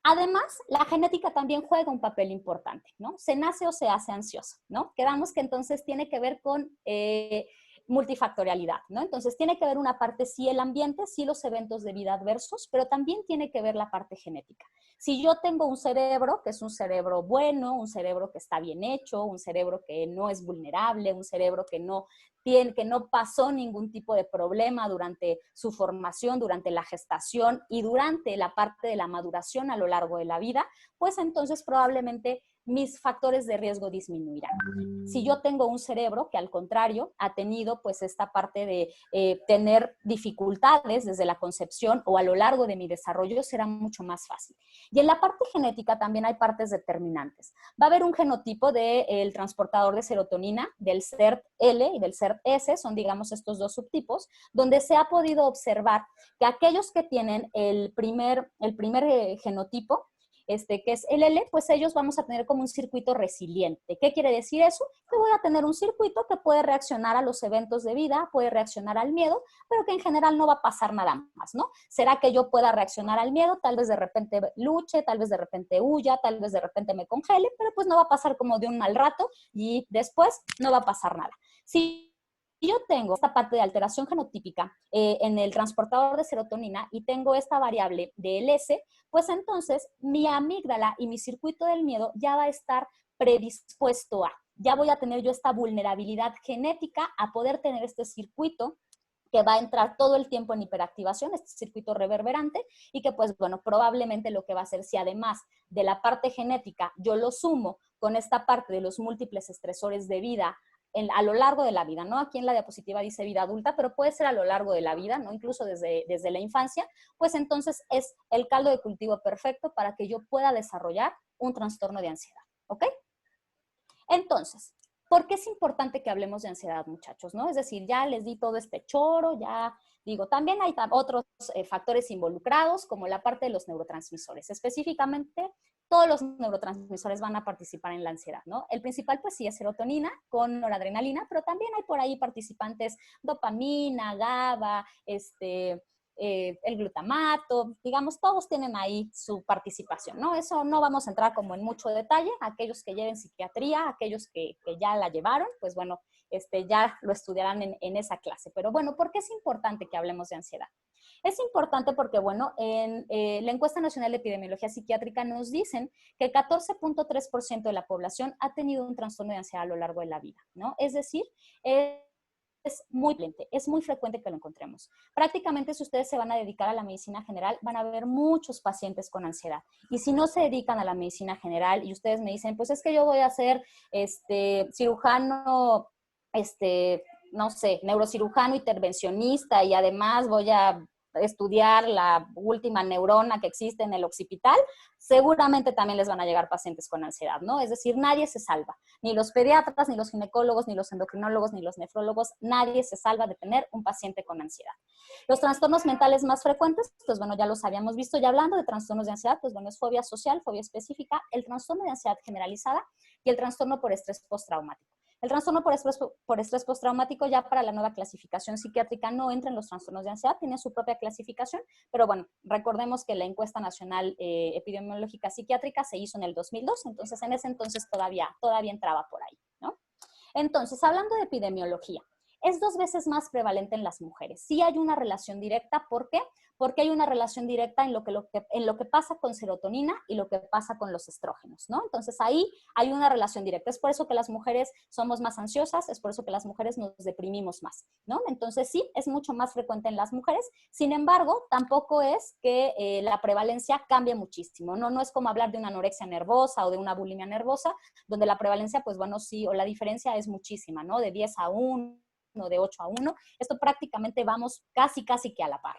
Además, la genética también juega un papel importante, ¿no? Se nace o se hace ansioso, ¿no? Quedamos que entonces tiene que ver con multifactorialidad, ¿no? Entonces tiene que ver una parte, sí el ambiente, sí los eventos de vida adversos, pero también tiene que ver la parte genética. Si yo tengo un cerebro que es un cerebro bueno, un cerebro que está bien hecho, un cerebro que no es vulnerable, un cerebro que no pasó ningún tipo de problema durante su formación, durante la gestación y durante la parte de la maduración a lo largo de la vida, pues entonces probablemente mis factores de riesgo disminuirán. Si yo tengo un cerebro que al contrario ha tenido pues esta parte de tener dificultades desde la concepción o a lo largo de mi desarrollo, será mucho más fácil. Y en la parte genética también hay partes determinantes. Va a haber un genotipo del transportador de serotonina, del SERT-L y del SERT-S, son digamos estos dos subtipos, donde se ha podido observar que aquellos que tienen el primer genotipo, que es el L, pues ellos vamos a tener como un circuito resiliente. ¿Qué quiere decir eso? Que voy a tener un circuito que puede reaccionar a los eventos de vida, puede reaccionar al miedo, pero que en general no va a pasar nada más, ¿no? ¿Será que yo pueda reaccionar al miedo? Tal vez de repente luche, tal vez de repente huya, tal vez de repente me congele, pero pues no va a pasar como de un mal rato y después no va a pasar nada. Si yo tengo esta parte de alteración genotípica en el transportador de serotonina y tengo esta variable del S, pues entonces mi amígdala y mi circuito del miedo ya va a estar predispuesto ya voy a tener yo esta vulnerabilidad genética a poder tener este circuito que va a entrar todo el tiempo en hiperactivación, este circuito reverberante, y que pues bueno, probablemente lo que va a hacer, si además de la parte genética yo lo sumo con esta parte de los múltiples estresores de vida a lo largo de la vida, ¿no? Aquí en la diapositiva dice vida adulta, pero puede ser a lo largo de la vida, ¿no? Incluso desde la infancia, pues entonces es el caldo de cultivo perfecto para que yo pueda desarrollar un trastorno de ansiedad, ¿ok? Entonces, ¿por qué es importante que hablemos de ansiedad, muchachos? ¿No? Es decir, ya les di todo este choro, ya digo, también hay otros factores involucrados, como la parte de los neurotransmisores. Específicamente, todos los neurotransmisores van a participar en la ansiedad, ¿no? El principal, pues sí, es serotonina con noradrenalina, pero también hay por ahí participantes dopamina, GABA, el glutamato, digamos, todos tienen ahí su participación, ¿no? Eso no vamos a entrar como en mucho detalle. Aquellos que lleven psiquiatría, aquellos que ya la llevaron, pues bueno, ya lo estudiarán en esa clase. Pero bueno, ¿por qué es importante que hablemos de ansiedad? Es importante porque, bueno, en la encuesta nacional de epidemiología psiquiátrica nos dicen que el 14.3% de la población ha tenido un trastorno de ansiedad a lo largo de la vida, ¿no? Es decir, es muy frecuente que lo encontremos. Prácticamente si ustedes se van a dedicar a la medicina general, van a ver muchos pacientes con ansiedad. Y si no se dedican a la medicina general y ustedes me dicen, pues es que yo voy a ser cirujano, no sé, neurocirujano intervencionista y además voy a estudiar la última neurona que existe en el occipital, seguramente también les van a llegar pacientes con ansiedad, ¿no? Es decir, nadie se salva, ni los pediatras, ni los ginecólogos, ni los endocrinólogos, ni los nefrólogos, nadie se salva de tener un paciente con ansiedad. Los trastornos mentales más frecuentes, pues bueno, ya los habíamos visto, ya hablando de trastornos de ansiedad, pues bueno, es fobia social, fobia específica, el trastorno de ansiedad generalizada y el trastorno por estrés postraumático. El trastorno por estrés postraumático ya para la nueva clasificación psiquiátrica no entra en los trastornos de ansiedad, tiene su propia clasificación, pero bueno, recordemos que la encuesta nacional epidemiológica psiquiátrica se hizo en el 2002, entonces en ese entonces todavía entraba por ahí, ¿no? Entonces, hablando de epidemiología, es 2 veces más prevalente en las mujeres. Sí hay una relación directa, ¿por qué? Porque hay una relación directa en lo que pasa con serotonina y lo que pasa con los estrógenos, ¿no? Entonces ahí hay una relación directa. Es por eso que las mujeres somos más ansiosas, es por eso que las mujeres nos deprimimos más, ¿no? Entonces sí, es mucho más frecuente en las mujeres. Sin embargo, tampoco es que la prevalencia cambie muchísimo, ¿no? No es como hablar de una anorexia nervosa o de una bulimia nervosa, donde la prevalencia, pues bueno, sí, o la diferencia es muchísima, ¿no? De 10-1, de 8-1, esto prácticamente vamos casi que a la par.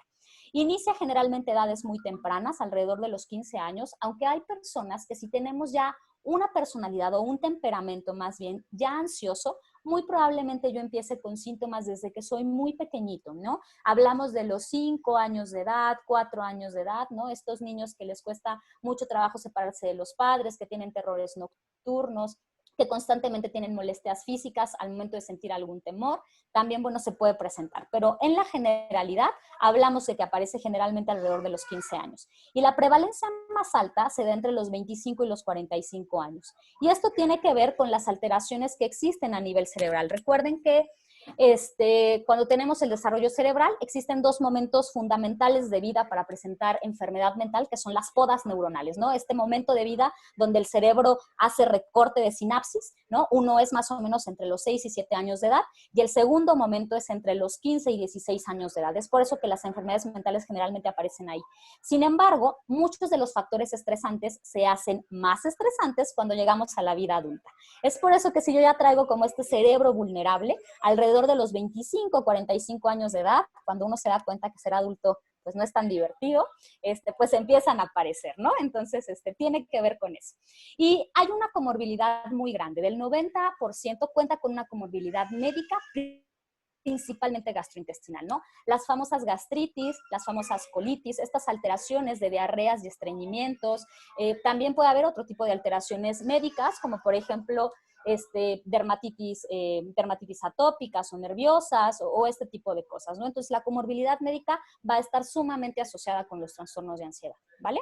Inicia generalmente a edades muy tempranas, alrededor de los 15 años, aunque hay personas que si tenemos ya una personalidad o un temperamento más bien ya ansioso, muy probablemente yo empiece con síntomas desde que soy muy pequeñito, ¿no? Hablamos de los 5 años de edad, 4 años de edad, ¿no? Estos niños que les cuesta mucho trabajo separarse de los padres, que tienen terrores nocturnos, que constantemente tienen molestias físicas al momento de sentir algún temor, también, bueno, se puede presentar. Pero en la generalidad, hablamos de que aparece generalmente alrededor de los 15 años. Y la prevalencia más alta se da entre los 25 y los 45 años. Y esto tiene que ver con las alteraciones que existen a nivel cerebral. Recuerden que cuando tenemos el desarrollo cerebral, existen dos momentos fundamentales de vida para presentar enfermedad mental, que son las podas neuronales, ¿no? Este momento de vida donde el cerebro hace recorte de sinapsis, ¿no? Uno es más o menos entre los 6 y 7 años de edad, y el segundo momento es entre los 15 y 16 años de edad. Es por eso que las enfermedades mentales generalmente aparecen ahí. Sin embargo, muchos de los factores estresantes se hacen más estresantes cuando llegamos a la vida adulta. Es por eso que si yo ya traigo como este cerebro vulnerable, alrededor de los 25, 45 años de edad, cuando uno se da cuenta que ser adulto pues no es tan divertido, pues empiezan a aparecer, ¿no? Entonces, tiene que ver con eso. Y hay una comorbilidad muy grande, del 90% cuenta con una comorbilidad médica, principalmente gastrointestinal, ¿no? Las famosas gastritis, las famosas colitis, estas alteraciones de diarreas y estreñimientos. También puede haber otro tipo de alteraciones médicas, como por ejemplo dermatitis atópicas o nerviosas o este tipo de cosas, ¿no? Entonces, la comorbilidad médica va a estar sumamente asociada con los trastornos de ansiedad, ¿vale?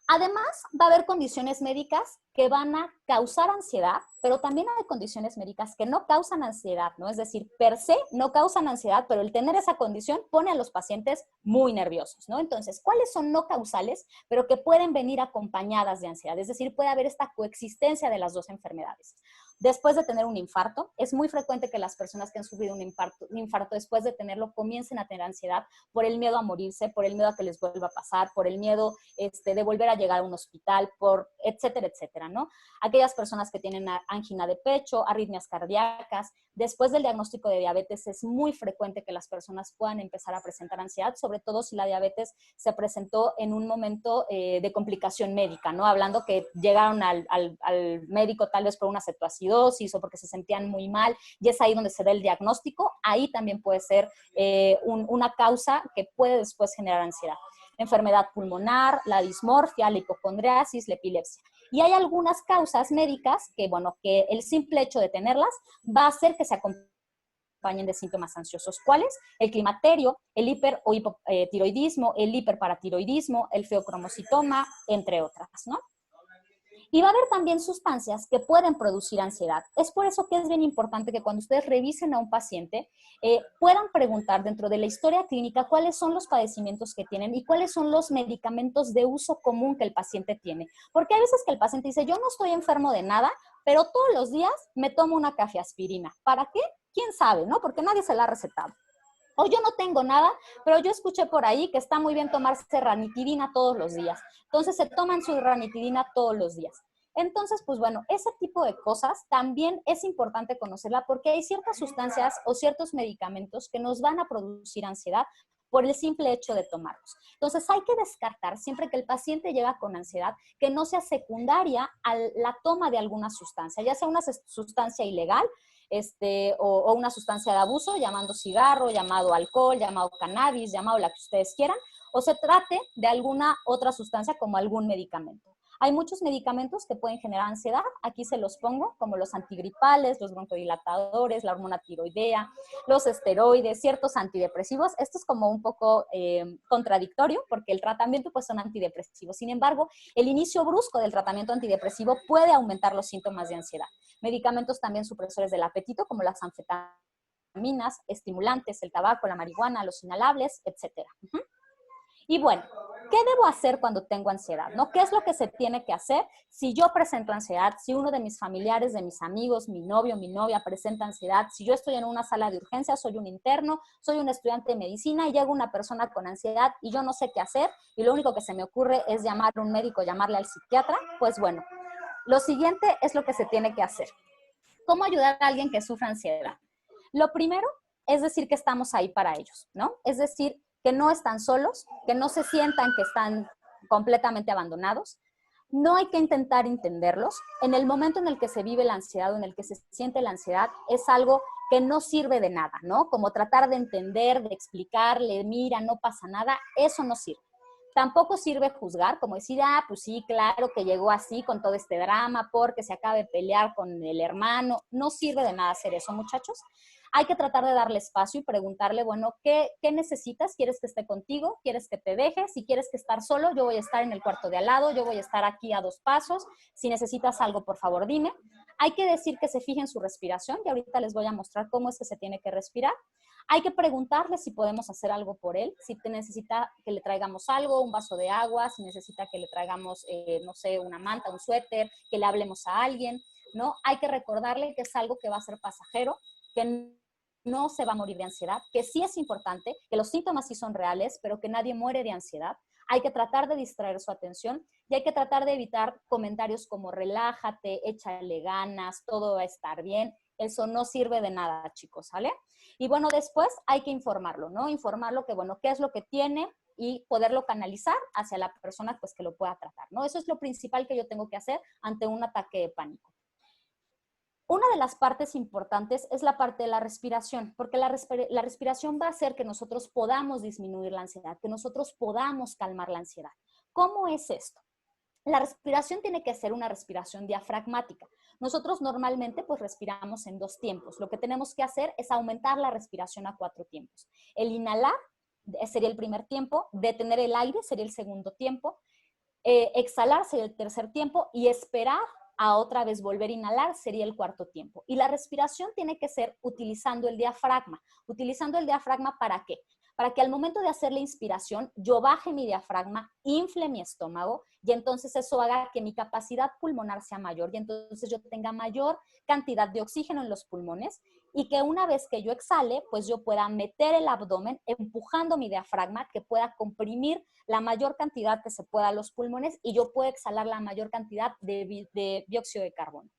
Además, va a haber condiciones médicas que van a causar ansiedad, pero también hay condiciones médicas que no causan ansiedad, ¿no? Es decir, per se no causan ansiedad, pero el tener esa condición pone a los pacientes muy nerviosos, ¿no? Entonces, ¿cuáles son no causales, pero que pueden venir acompañadas de ansiedad? Es decir, puede haber esta coexistencia de las dos enfermedades. Después de tener un infarto, es muy frecuente que las personas que han sufrido un infarto después de tenerlo comiencen a tener ansiedad por el miedo a morirse, por el miedo a que les vuelva a pasar, por el miedo de volver a llegar a un hospital, por etcétera, etcétera, ¿no? Aquellas personas que tienen angina de pecho, arritmias cardíacas, después del diagnóstico de diabetes es muy frecuente que las personas puedan empezar a presentar ansiedad, sobre todo si la diabetes se presentó en un momento de complicación médica, ¿no? Hablando que llegaron al médico tal vez por una cetoacidosis o porque se sentían muy mal, y es ahí donde se da el diagnóstico. Ahí también puede ser una causa que puede después generar ansiedad. Enfermedad pulmonar, la dismorfia, la hipocondriasis, la epilepsia. Y hay algunas causas médicas que, bueno, que el simple hecho de tenerlas va a hacer que se acompañen de síntomas ansiosos. ¿Cuáles? El climaterio, el hiper o hipotiroidismo, el hiperparatiroidismo, el feocromocitoma, entre otras, ¿no? Y va a haber también sustancias que pueden producir ansiedad. Es por eso que es bien importante que cuando ustedes revisen a un paciente, puedan preguntar dentro de la historia clínica cuáles son los padecimientos que tienen y cuáles son los medicamentos de uso común que el paciente tiene. Porque hay veces que el paciente dice, yo no estoy enfermo de nada, pero todos los días me tomo una cafeaspirina. ¿Para qué? ¿Quién sabe, no? Porque nadie se la ha recetado. O yo no tengo nada, pero yo escuché por ahí que está muy bien tomarse ranitidina todos los días. Entonces se toman su ranitidina todos los días. Entonces, pues bueno, ese tipo de cosas también es importante conocerla porque hay ciertas sustancias o ciertos medicamentos que nos van a producir ansiedad por el simple hecho de tomarlos. Entonces, hay que descartar siempre que el paciente llega con ansiedad que no sea secundaria a la toma de alguna sustancia, ya sea una sustancia ilegal, o una sustancia de abuso, llamando cigarro, llamado alcohol, llamado cannabis, llamado la que ustedes quieran, o se trate de alguna otra sustancia como algún medicamento. Hay muchos medicamentos que pueden generar ansiedad, aquí se los pongo, como los antigripales, los broncodilatadores, la hormona tiroidea, los esteroides, ciertos antidepresivos. Esto es como un poco contradictorio porque el tratamiento pues son antidepresivos. Sin embargo, el inicio brusco del tratamiento antidepresivo puede aumentar los síntomas de ansiedad. Medicamentos también supresores del apetito, como las anfetaminas, estimulantes, el tabaco, la marihuana, los inhalables, etc. Y bueno, ¿qué debo hacer cuando tengo ansiedad? ¿No? ¿Qué es lo que se tiene que hacer si yo presento ansiedad? Si uno de mis familiares, de mis amigos, mi novio, mi novia presenta ansiedad, si yo estoy en una sala de urgencias, soy un interno, soy un estudiante de medicina y llega una persona con ansiedad y yo no sé qué hacer y lo único que se me ocurre es llamar a un médico, llamarle al psiquiatra, pues bueno, lo siguiente es lo que se tiene que hacer. ¿Cómo ayudar a alguien que sufra ansiedad? Lo primero es decir que estamos ahí para ellos, ¿no? Es decir, que no están solos, que no se sientan que están completamente abandonados. No hay que intentar entenderlos. En el momento en el que se vive la ansiedad o en el que se siente la ansiedad, es algo que no sirve de nada, ¿no? Como tratar de entender, de explicarle, mira, no pasa nada, eso no sirve. Tampoco sirve juzgar, como decir, ah, pues sí, claro que llegó así con todo este drama porque se acaba de pelear con el hermano. No sirve de nada hacer eso, muchachos. Hay que tratar de darle espacio y preguntarle, bueno, ¿qué necesitas? ¿Quieres que esté contigo? ¿Quieres que te deje? Si quieres que estar solo, yo voy a estar en el cuarto de al lado, yo voy a estar aquí a 2 pasos. Si necesitas algo, por favor, dime. Hay que decir que se fijen su respiración y ahorita les voy a mostrar cómo es que se tiene que respirar. Hay que preguntarle si podemos hacer algo por él, si te necesita que le traigamos algo, un vaso de agua, si necesita que le traigamos, no sé, una manta, un suéter, que le hablemos a alguien, ¿no? Hay que recordarle que es algo que va a ser pasajero, que no se va a morir de ansiedad, que sí es importante, que los síntomas sí son reales, pero que nadie muere de ansiedad. Hay que tratar de distraer su atención y hay que tratar de evitar comentarios como relájate, échale ganas, todo va a estar bien. Eso no sirve de nada, chicos, ¿sale? Y bueno, después hay que informarlo, ¿no? Informarlo que, bueno, qué es lo que tiene y poderlo canalizar hacia la persona pues que lo pueda tratar, ¿no? Eso es lo principal que yo tengo que hacer ante un ataque de pánico. Una de las partes importantes es la parte de la respiración, porque la respiración va a hacer que nosotros podamos disminuir la ansiedad, que nosotros podamos calmar la ansiedad. ¿Cómo es esto? La respiración tiene que ser una respiración diafragmática. Nosotros normalmente pues respiramos en 2 tiempos. Lo que tenemos que hacer es aumentar la respiración a 4 tiempos. El inhalar sería el primer tiempo, detener el aire sería el segundo tiempo, exhalar sería el tercer tiempo y esperar a otra vez volver a inhalar sería el cuarto tiempo. Y la respiración tiene que ser utilizando el diafragma. ¿Utilizando el diafragma para qué? Para que al momento de hacer la inspiración yo baje mi diafragma, infle mi estómago y entonces eso haga que mi capacidad pulmonar sea mayor y entonces yo tenga mayor cantidad de oxígeno en los pulmones y que una vez que yo exhale, pues yo pueda meter el abdomen empujando mi diafragma, que pueda comprimir la mayor cantidad que se pueda a los pulmones y yo pueda exhalar la mayor cantidad de dióxido de carbono.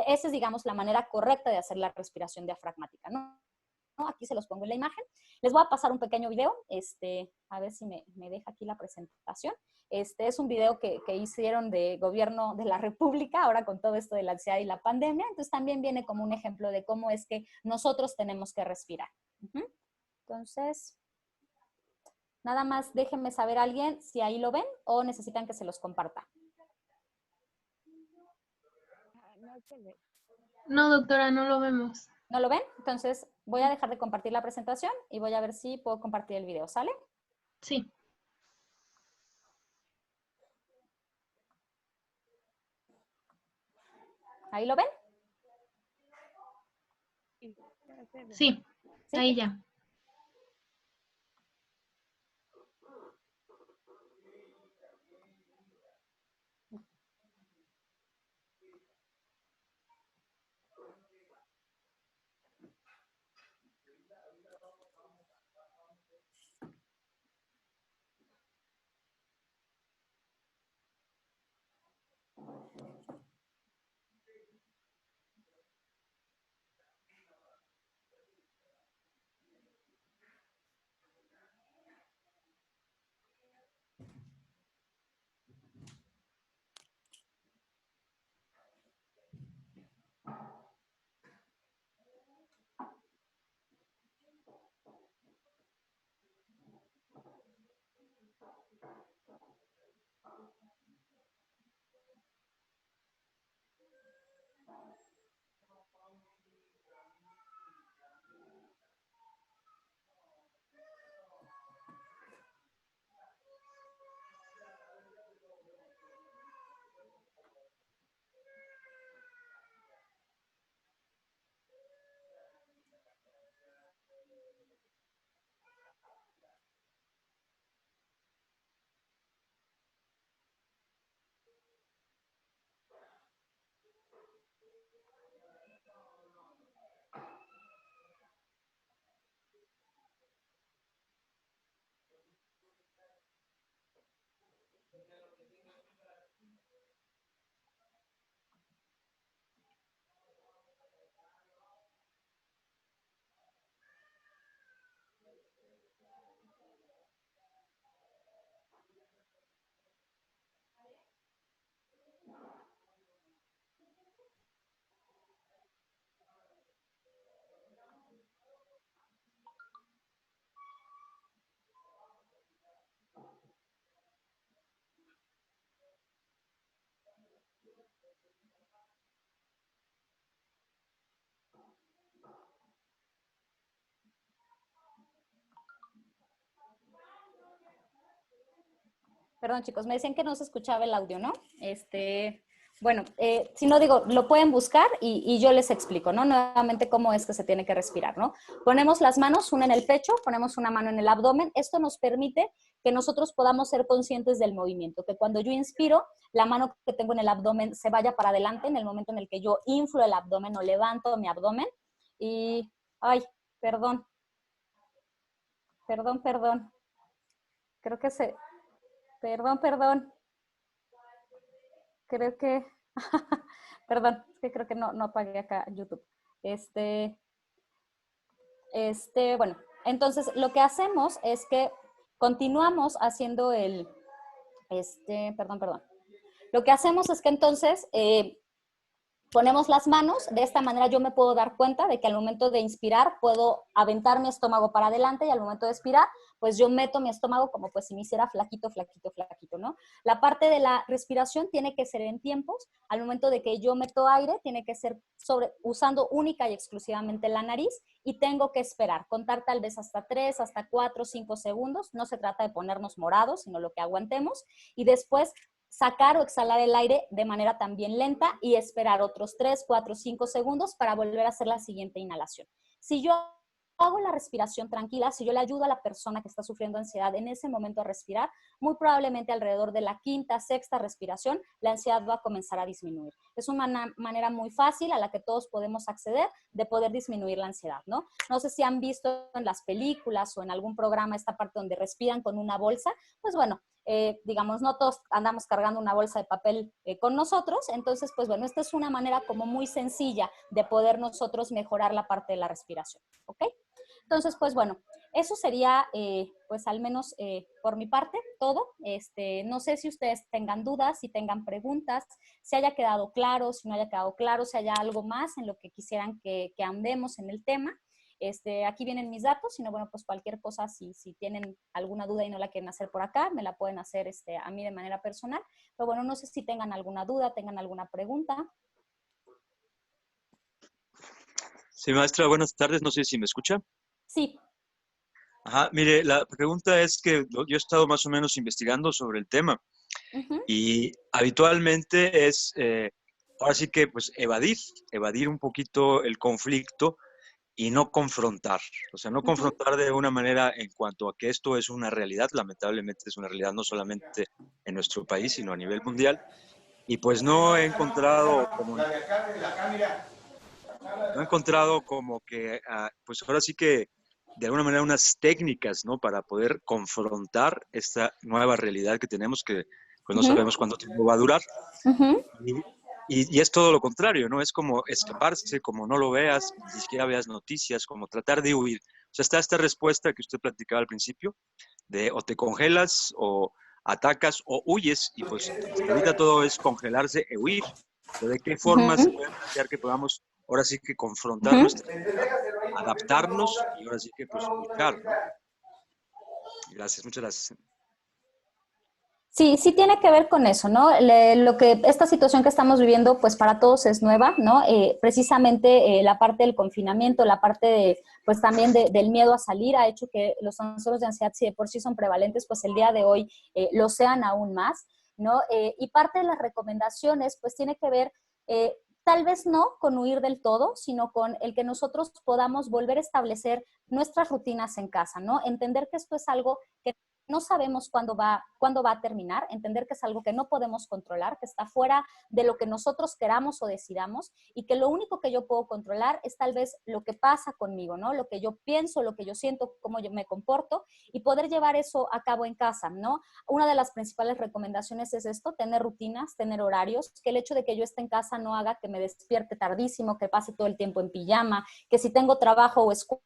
Esa es, digamos, la manera correcta de hacer la respiración diafragmática, ¿no? Aquí se los pongo en la imagen. Les voy a pasar un pequeño video, a ver si me deja aquí la presentación. Es un video que hicieron de gobierno de la República, ahora con todo esto de la ansiedad y la pandemia, entonces también viene como un ejemplo de cómo es que nosotros tenemos que respirar. Entonces, nada más déjenme saber a alguien si ahí lo ven o necesitan que se los comparta. No, doctora, no lo vemos. ¿No lo ven? Entonces voy a dejar de compartir la presentación y voy a ver si puedo compartir el video, ¿sale? Sí. ¿Ahí lo ven? Sí, ¿Sí? ahí ya. Perdón, chicos, me decían que no se escuchaba el audio, ¿no? Bueno, si no digo, lo pueden buscar y yo les explico, ¿no? Nuevamente cómo es que se tiene que respirar, ¿no? Ponemos las manos, una en el pecho, ponemos una mano en el abdomen. Esto nos permite que nosotros podamos ser conscientes del movimiento, que cuando yo inspiro, la mano que tengo en el abdomen se vaya para adelante en el momento en el que yo inflo el abdomen o levanto mi abdomen. Y, ay, perdón, perdón. Creo que perdón. Creo que, perdón, es que creo que no apagué acá YouTube. Bueno, entonces lo que hacemos es que continuamos haciendo perdón. Lo que hacemos es que entonces ponemos las manos, de esta manera yo me puedo dar cuenta de que al momento de inspirar puedo aventar mi estómago para adelante y al momento de expirar, pues yo meto mi estómago como pues si me hiciera flaquito, ¿no? La parte de la respiración tiene que ser en tiempos. Al momento de que yo meto aire, tiene que ser usando única y exclusivamente la nariz y tengo que esperar, contar tal vez hasta 3, hasta 4, 5 segundos. No se trata de ponernos morados, sino lo que aguantemos. Y después sacar o exhalar el aire de manera también lenta y esperar otros 3, 4, 5 segundos para volver a hacer la siguiente inhalación. Si yo hago la respiración tranquila, si yo le ayudo a la persona que está sufriendo ansiedad en ese momento a respirar, muy probablemente alrededor de la quinta, sexta respiración, la ansiedad va a comenzar a disminuir. Es una manera muy fácil a la que todos podemos acceder de poder disminuir la ansiedad, ¿no? No sé si han visto en las películas o en algún programa esta parte donde respiran con una bolsa. Pues bueno, digamos, no todos andamos cargando una bolsa de papel con nosotros, entonces, pues bueno, esta es una manera como muy sencilla de poder nosotros mejorar la parte de la respiración, ¿ok? Entonces, pues bueno, eso sería, pues al menos por mi parte, todo. No sé si ustedes tengan dudas, si tengan preguntas, si haya quedado claro, si no haya quedado claro, si haya algo más en lo que quisieran que andemos en el tema. Aquí vienen mis datos, sino bueno, pues cualquier cosa, si tienen alguna duda y no la quieren hacer por acá, me la pueden hacer a mí de manera personal. Pero bueno, no sé si tengan alguna duda, tengan alguna pregunta. Sí, maestra, buenas tardes. No sé si me escucha. Sí. Ajá, mire, la pregunta es que yo he estado más o menos investigando sobre el tema y habitualmente es, ahora sí que pues evadir un poquito el conflicto y no confrontar. O sea, no confrontar de una manera en cuanto a que esto es una realidad, lamentablemente es una realidad no solamente en nuestro país, sino a nivel mundial. Y pues no he encontrado como que, pues ahora sí que de alguna manera unas técnicas, ¿no? Para poder confrontar esta nueva realidad que tenemos, que pues no sabemos cuánto tiempo va a durar. Y es todo lo contrario, ¿no? Es como escaparse, como no lo veas, ni siquiera veas noticias, como tratar de huir. O sea, está esta respuesta que usted platicaba al principio, de o te congelas o atacas o huyes, y pues hasta ahorita todo es congelarse e huir. Pero ¿de qué forma se puede plantear que podamos ahora sí que confrontar nuestra realidad, adaptarnos y ahora sí que pues luchar, ¿no? Gracias, muchas gracias. Sí, sí tiene que ver con eso, ¿no? Esta situación que estamos viviendo, pues para todos es nueva, ¿no? Precisamente la parte del confinamiento, la parte pues también del miedo a salir ha hecho que los trastornos de ansiedad, si de por sí son prevalentes, pues el día de hoy lo sean aún más, ¿no? Y parte de las recomendaciones, pues tiene que ver, tal vez no con huir del todo, sino con el que nosotros podamos volver a establecer nuestras rutinas en casa, ¿no? Entender que esto es algo que no sabemos cuándo va a terminar, entender que es algo que no podemos controlar, que está fuera de lo que nosotros queramos o decidamos y que lo único que yo puedo controlar es tal vez lo que pasa conmigo, ¿no? Lo que yo pienso, lo que yo siento, cómo yo me comporto y poder llevar eso a cabo en casa, ¿no? Una de las principales recomendaciones es esto, tener rutinas, tener horarios, que el hecho de que yo esté en casa no haga que me despierte tardísimo, que pase todo el tiempo en pijama, que si tengo trabajo o escuela,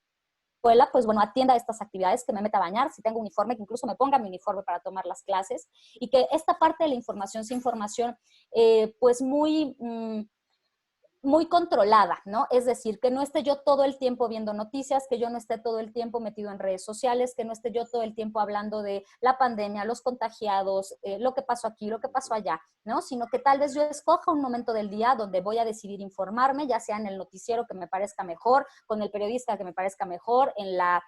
pues bueno, atienda estas actividades, que me meta a bañar, si tengo uniforme, que incluso me ponga mi uniforme para tomar las clases, y que esta parte de la información es información pues muy controlada, ¿no? Es decir, que no esté yo todo el tiempo viendo noticias, que yo no esté todo el tiempo metido en redes sociales, que no esté yo todo el tiempo hablando de la pandemia, los contagiados, lo que pasó aquí, lo que pasó allá, ¿no? Sino que tal vez yo escoja un momento del día donde voy a decidir informarme, ya sea en el noticiero que me parezca mejor, con el periodista que me parezca mejor, en la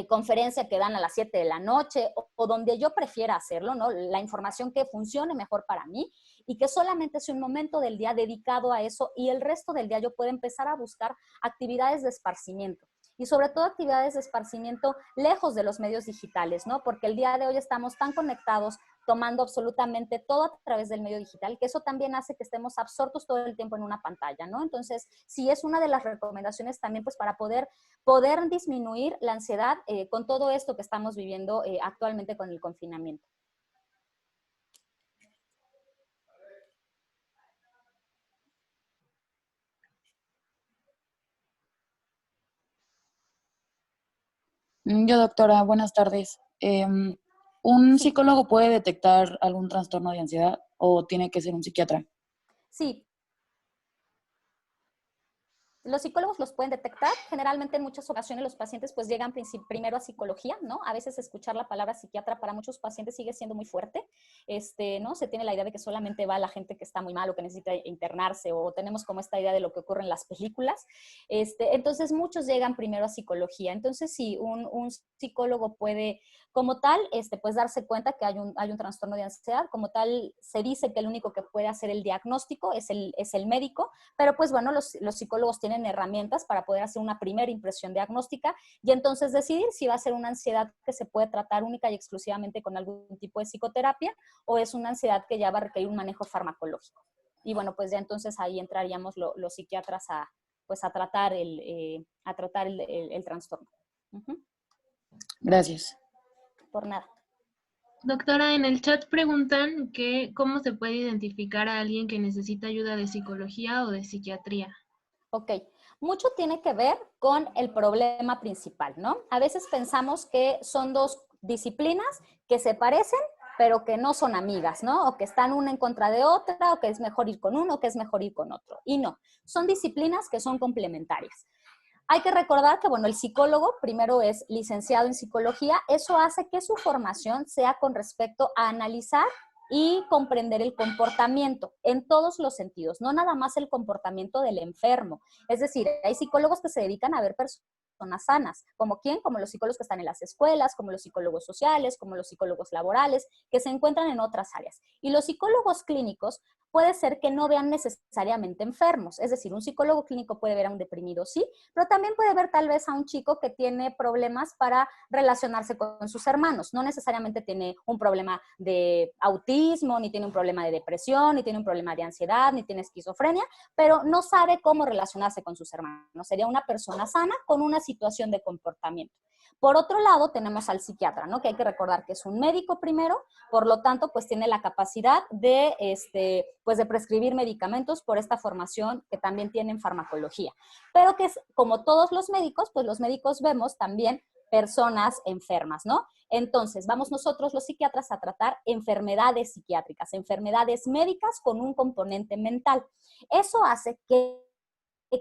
conferencia que dan a las 7 de la noche o donde yo prefiera hacerlo, ¿no? La información que funcione mejor para mí y que solamente sea un momento del día dedicado a eso y el resto del día yo pueda empezar a buscar actividades de esparcimiento. Y sobre todo actividades de esparcimiento lejos de los medios digitales, ¿no? Porque el día de hoy estamos tan conectados, tomando absolutamente todo a través del medio digital, que eso también hace que estemos absortos todo el tiempo en una pantalla, ¿no? Entonces, sí es una de las recomendaciones también, pues, para poder disminuir la ansiedad con todo esto que estamos viviendo actualmente con el confinamiento. Yo, doctora, buenas tardes. ¿Un Sí. psicólogo puede detectar algún trastorno de ansiedad o tiene que ser un psiquiatra? Sí. Los psicólogos los pueden detectar. Generalmente en muchas ocasiones los pacientes pues llegan primero a psicología, ¿no? A veces escuchar la palabra psiquiatra para muchos pacientes sigue siendo muy fuerte, ¿no? Se tiene la idea de que solamente va la gente que está muy mal o que necesita internarse, o tenemos como esta idea de lo que ocurre en las películas. Entonces muchos llegan primero a psicología. Entonces sí, un psicólogo puede como tal, pues darse cuenta que hay un trastorno de ansiedad. Como tal, se dice que el único que puede hacer el diagnóstico es el médico, pero pues bueno, los psicólogos tienen herramientas para poder hacer una primera impresión diagnóstica y entonces decidir si va a ser una ansiedad que se puede tratar única y exclusivamente con algún tipo de psicoterapia o es una ansiedad que ya va a requerir un manejo farmacológico. Y bueno, pues ya entonces ahí entraríamos los psiquiatras a tratar el trastorno. Gracias. Por nada. Doctora, en el chat preguntan que cómo se puede identificar a alguien que necesita ayuda de psicología o de psiquiatría. Ok, mucho tiene que ver con el problema principal, ¿no? A veces pensamos que son dos disciplinas que se parecen, pero que no son amigas, ¿no? O que están una en contra de otra, o que es mejor ir con uno, o que es mejor ir con otro. Y no, son disciplinas que son complementarias. Hay que recordar que, bueno, el psicólogo primero es licenciado en psicología. Eso hace que su formación sea con respecto a analizar y comprender el comportamiento en todos los sentidos, no nada más el comportamiento del enfermo. Es decir, hay psicólogos que se dedican a ver personas sanas. ¿Como quién? Como los psicólogos que están en las escuelas, como los psicólogos sociales, como los psicólogos laborales, que se encuentran en otras áreas. Y los psicólogos clínicos puede ser que no vean necesariamente enfermos. Es decir, un psicólogo clínico puede ver a un deprimido, sí, pero también puede ver tal vez a un chico que tiene problemas para relacionarse con sus hermanos. No necesariamente tiene un problema de autismo, ni tiene un problema de depresión, ni tiene un problema de ansiedad, ni tiene esquizofrenia, pero no sabe cómo relacionarse con sus hermanos. Sería una persona sana con una situación de comportamiento. Por otro lado, tenemos al psiquiatra, ¿no? Que hay que recordar que es un médico primero, por lo tanto, pues tiene la capacidad de, pues de prescribir medicamentos por esta formación que también tiene en farmacología. Pero que es, como todos los médicos, pues los médicos vemos también personas enfermas, ¿no? Entonces, vamos nosotros los psiquiatras a tratar enfermedades psiquiátricas, enfermedades médicas con un componente mental. Eso hace que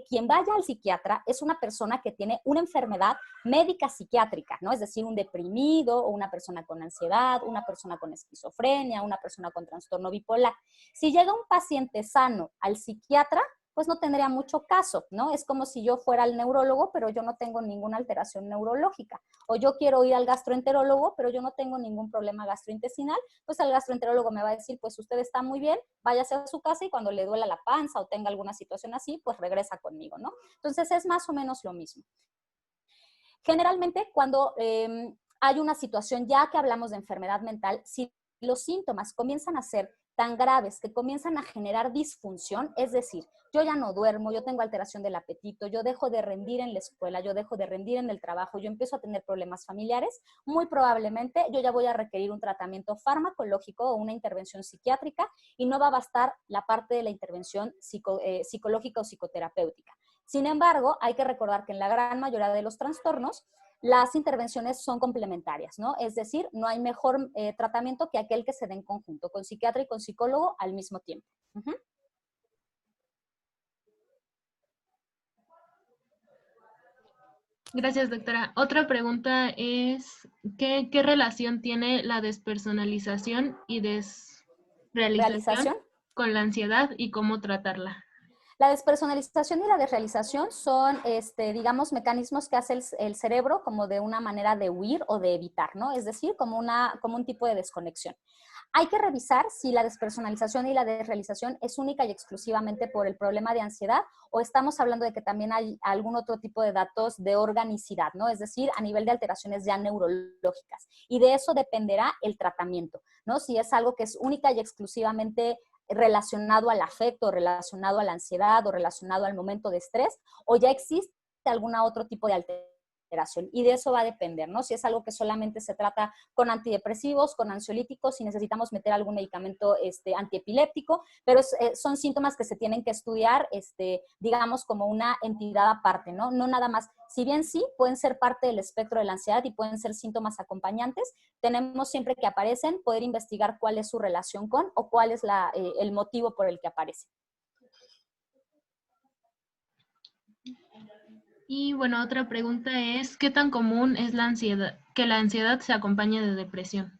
quien vaya al psiquiatra es una persona que tiene una enfermedad médica psiquiátrica, ¿no? Es decir, un deprimido o una persona con ansiedad, una persona con esquizofrenia, una persona con trastorno bipolar. Si llega un paciente sano al psiquiatra, pues no tendría mucho caso, ¿no? Es como si yo fuera al neurólogo, pero yo no tengo ninguna alteración neurológica. O yo quiero ir al gastroenterólogo, pero yo no tengo ningún problema gastrointestinal, pues el gastroenterólogo me va a decir, pues usted está muy bien, váyase a su casa y cuando le duela la panza o tenga alguna situación así, pues regresa conmigo, ¿no? Entonces es más o menos lo mismo. Generalmente cuando hay una situación, ya que hablamos de enfermedad mental, si los síntomas comienzan a ser tan graves que comienzan a generar disfunción, es decir, yo ya no duermo, yo tengo alteración del apetito, yo dejo de rendir en la escuela, yo dejo de rendir en el trabajo, yo empiezo a tener problemas familiares, muy probablemente yo ya voy a requerir un tratamiento farmacológico o una intervención psiquiátrica y no va a bastar la parte de la intervención psicológica o psicoterapéutica. Sin embargo, hay que recordar que en la gran mayoría de los trastornos, las intervenciones son complementarias, ¿no? Es decir, no hay mejor tratamiento que aquel que se dé en conjunto, con psiquiatra y con psicólogo al mismo tiempo. Gracias, doctora. Otra pregunta es, ¿qué relación tiene la despersonalización y desrealización ¿Realización? con la ansiedad y cómo tratarla? La despersonalización y la desrealización son, digamos, mecanismos que hace el cerebro como de una manera de huir o de evitar, ¿no? Es decir, como un tipo de desconexión. Hay que revisar si la despersonalización y la desrealización es única y exclusivamente por el problema de ansiedad o estamos hablando de que también hay algún otro tipo de datos de organicidad, ¿no? Es decir, a nivel de alteraciones ya neurológicas. Y de eso dependerá el tratamiento, ¿no? Si es algo que es única y exclusivamente relacionado al afecto, relacionado a la ansiedad o relacionado al momento de estrés, o ya existe algún otro tipo de alteración. Y de eso va a depender, ¿no? Si es algo que solamente se trata con antidepresivos, con ansiolíticos, si necesitamos meter algún medicamento antiepiléptico, pero son síntomas que se tienen que estudiar, digamos, como una entidad aparte, ¿no? No nada más. Si bien sí, pueden ser parte del espectro de la ansiedad y pueden ser síntomas acompañantes, tenemos siempre que aparecen, poder investigar cuál es su relación con o cuál es el motivo por el que aparece. Y bueno, otra pregunta es, ¿qué tan común es que la ansiedad se acompañe de depresión?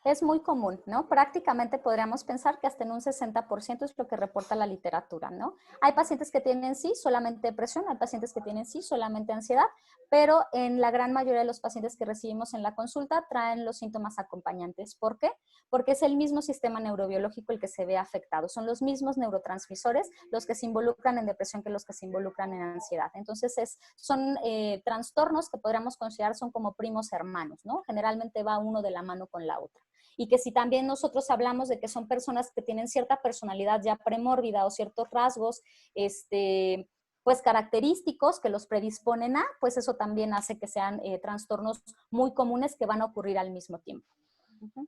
Es muy común, ¿no? Prácticamente podríamos pensar que hasta en un 60% es lo que reporta la literatura, ¿no? Hay pacientes que tienen sí solamente depresión, hay pacientes que tienen sí solamente ansiedad, pero en la gran mayoría de los pacientes que recibimos en la consulta traen los síntomas acompañantes. ¿Por qué? Porque es el mismo sistema neurobiológico el que se ve afectado. Son los mismos neurotransmisores los que se involucran en depresión que los que se involucran en ansiedad. Entonces, son trastornos que podríamos considerar son como primos hermanos, ¿no? Generalmente va uno de la mano con la otra. Y que si también nosotros hablamos de que son personas que tienen cierta personalidad ya premórbida o ciertos rasgos, pues característicos que los predisponen a, pues eso también hace que sean trastornos muy comunes que van a ocurrir al mismo tiempo. Uh-huh.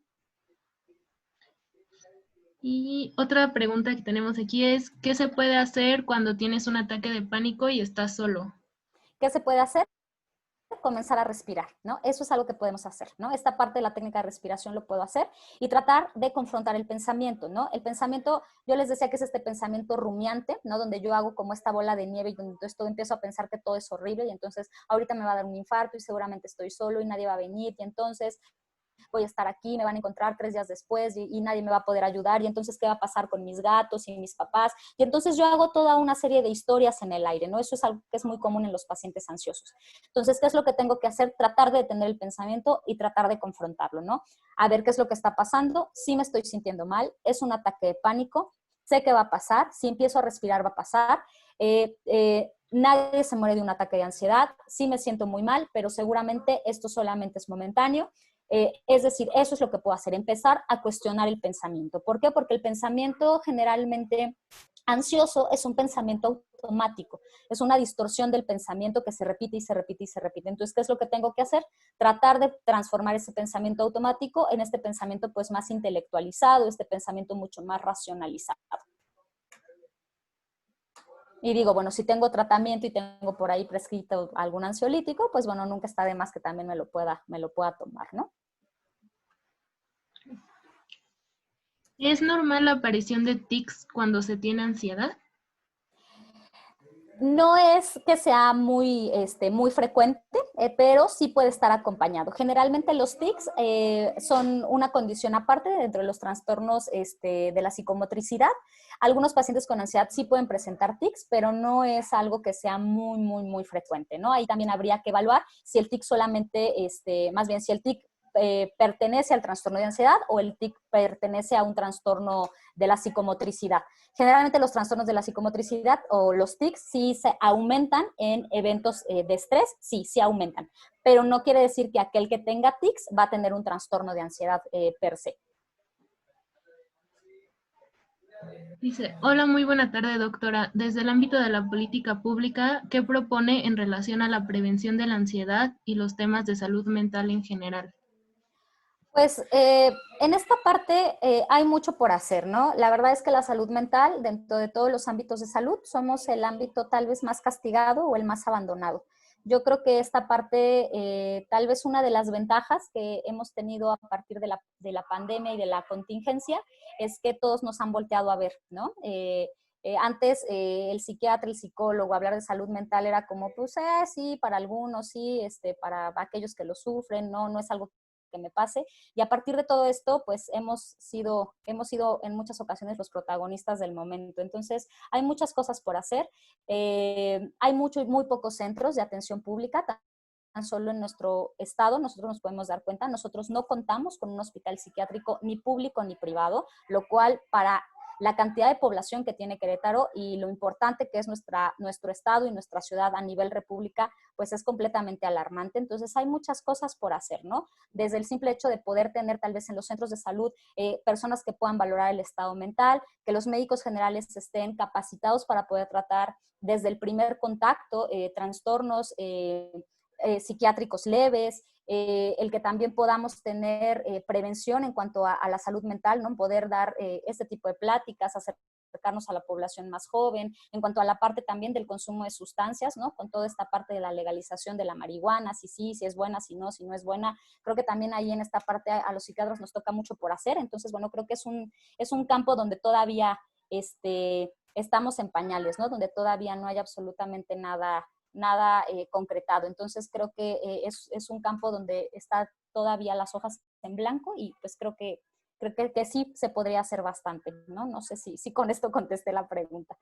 Y otra pregunta que tenemos aquí es, ¿qué se puede hacer cuando tienes un ataque de pánico y estás solo? ¿Qué se puede hacer? Comenzar a respirar, ¿no? Eso es algo que podemos hacer, ¿no? Esta parte de la técnica de respiración lo puedo hacer y tratar de confrontar el pensamiento, ¿no? El pensamiento, yo les decía que es este pensamiento rumiante, ¿no? Donde yo hago como esta bola de nieve y donde entonces todo empiezo a pensar que todo es horrible y entonces ahorita me va a dar un infarto y seguramente estoy solo y nadie va a venir y entonces voy a estar aquí, me van a encontrar 3 días después y nadie me va a poder ayudar y entonces ¿qué va a pasar con mis gatos y mis papás? Y entonces yo hago toda una serie de historias en el aire, ¿no? Eso es algo que es muy común en los pacientes ansiosos. Entonces, ¿qué es lo que tengo que hacer? Tratar de detener el pensamiento y tratar de confrontarlo, ¿no? A ver qué es lo que está pasando, si me estoy sintiendo mal, es un ataque de pánico, sé que va a pasar, si empiezo a respirar va a pasar, nadie se muere de un ataque de ansiedad, sí me siento muy mal, pero seguramente esto solamente es momentáneo. Es decir, eso es lo que puedo hacer, empezar a cuestionar el pensamiento. ¿Por qué? Porque el pensamiento generalmente ansioso es un pensamiento automático, es una distorsión del pensamiento que se repite y se repite y se repite. Entonces, ¿qué es lo que tengo que hacer? Tratar de transformar ese pensamiento automático en este pensamiento pues más intelectualizado, este pensamiento mucho más racionalizado. Y digo, bueno, si tengo tratamiento y tengo por ahí prescrito algún ansiolítico, pues bueno, nunca está de más que también me lo pueda tomar, ¿no? ¿Es normal la aparición de tics cuando se tiene ansiedad? No es que sea muy frecuente, pero sí puede estar acompañado. Generalmente los tics son una condición aparte dentro de los trastornos de la psicomotricidad. Algunos pacientes con ansiedad sí pueden presentar tics, pero no es algo que sea muy, muy, muy frecuente, ¿no? Ahí también habría que evaluar si el tic solamente, más bien si el tic pertenece al trastorno de ansiedad o el TIC pertenece a un trastorno de la psicomotricidad. Generalmente los trastornos de la psicomotricidad o los TICs sí se aumentan en eventos de estrés, sí aumentan, pero no quiere decir que aquel que tenga TICs va a tener un trastorno de ansiedad per se. Dice, hola, muy buena tarde, doctora. Desde el ámbito de la política pública, ¿qué propone en relación a la prevención de la ansiedad y los temas de salud mental en general? Pues en esta parte hay mucho por hacer, ¿no? La verdad es que la salud mental, dentro de todos los ámbitos de salud, somos el ámbito tal vez más castigado o el más abandonado. Yo creo que esta parte, tal vez una de las ventajas que hemos tenido a partir de la pandemia y de la contingencia, es que todos nos han volteado a ver, ¿no? Antes el psiquiatra, el psicólogo, hablar de salud mental era como, pues sí, para algunos, sí, para aquellos que lo sufren, no es algo que me pase. Y a partir de todo esto, pues hemos sido en muchas ocasiones los protagonistas del momento. Entonces, hay muchas cosas por hacer. Hay muy pocos centros de atención pública, tan solo en nuestro estado, nosotros nos podemos dar cuenta, nosotros no contamos con un hospital psiquiátrico ni público ni privado, lo cual para la cantidad de población que tiene Querétaro y lo importante que es nuestro estado y nuestra ciudad a nivel república, pues es completamente alarmante. Entonces hay muchas cosas por hacer, ¿no? Desde el simple hecho de poder tener tal vez en los centros de salud personas que puedan valorar el estado mental, que los médicos generales estén capacitados para poder tratar desde el primer contacto trastornos psiquiátricos leves, el que también podamos tener prevención en cuanto a la salud mental, ¿no? Poder dar este tipo de pláticas, acercarnos a la población más joven, en cuanto a la parte también del consumo de sustancias, ¿no? Con toda esta parte de la legalización de la marihuana, si sí, si es buena, si no es buena. Creo que también ahí en esta parte a los psiquiatras nos toca mucho por hacer. Entonces, bueno, creo que es un campo donde todavía estamos en pañales, ¿no? Donde todavía no hay absolutamente nada concretado. Entonces creo que es un campo donde está todavía las hojas en blanco y pues creo que sí se podría hacer bastante, ¿no? No sé si con esto contesté la pregunta.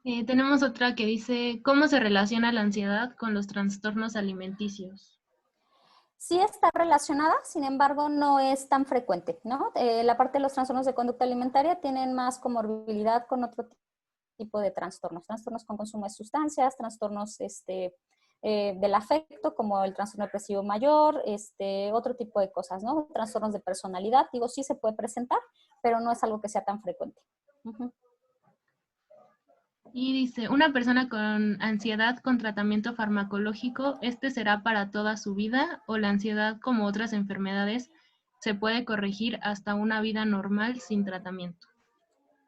Tenemos otra que dice, ¿cómo se relaciona la ansiedad con los trastornos alimenticios? Sí está relacionada, sin embargo, no es tan frecuente, ¿no? La parte de los trastornos de conducta alimentaria tienen más comorbilidad con otro tipo de trastornos con consumo de sustancias, trastornos del afecto, como el trastorno depresivo mayor, otro tipo de cosas, ¿no? Trastornos de personalidad, digo, sí se puede presentar, pero no es algo que sea tan frecuente. Uh-huh. Y dice, una persona con ansiedad con tratamiento farmacológico, ¿este será para toda su vida o la ansiedad, como otras enfermedades, se puede corregir hasta una vida normal sin tratamiento?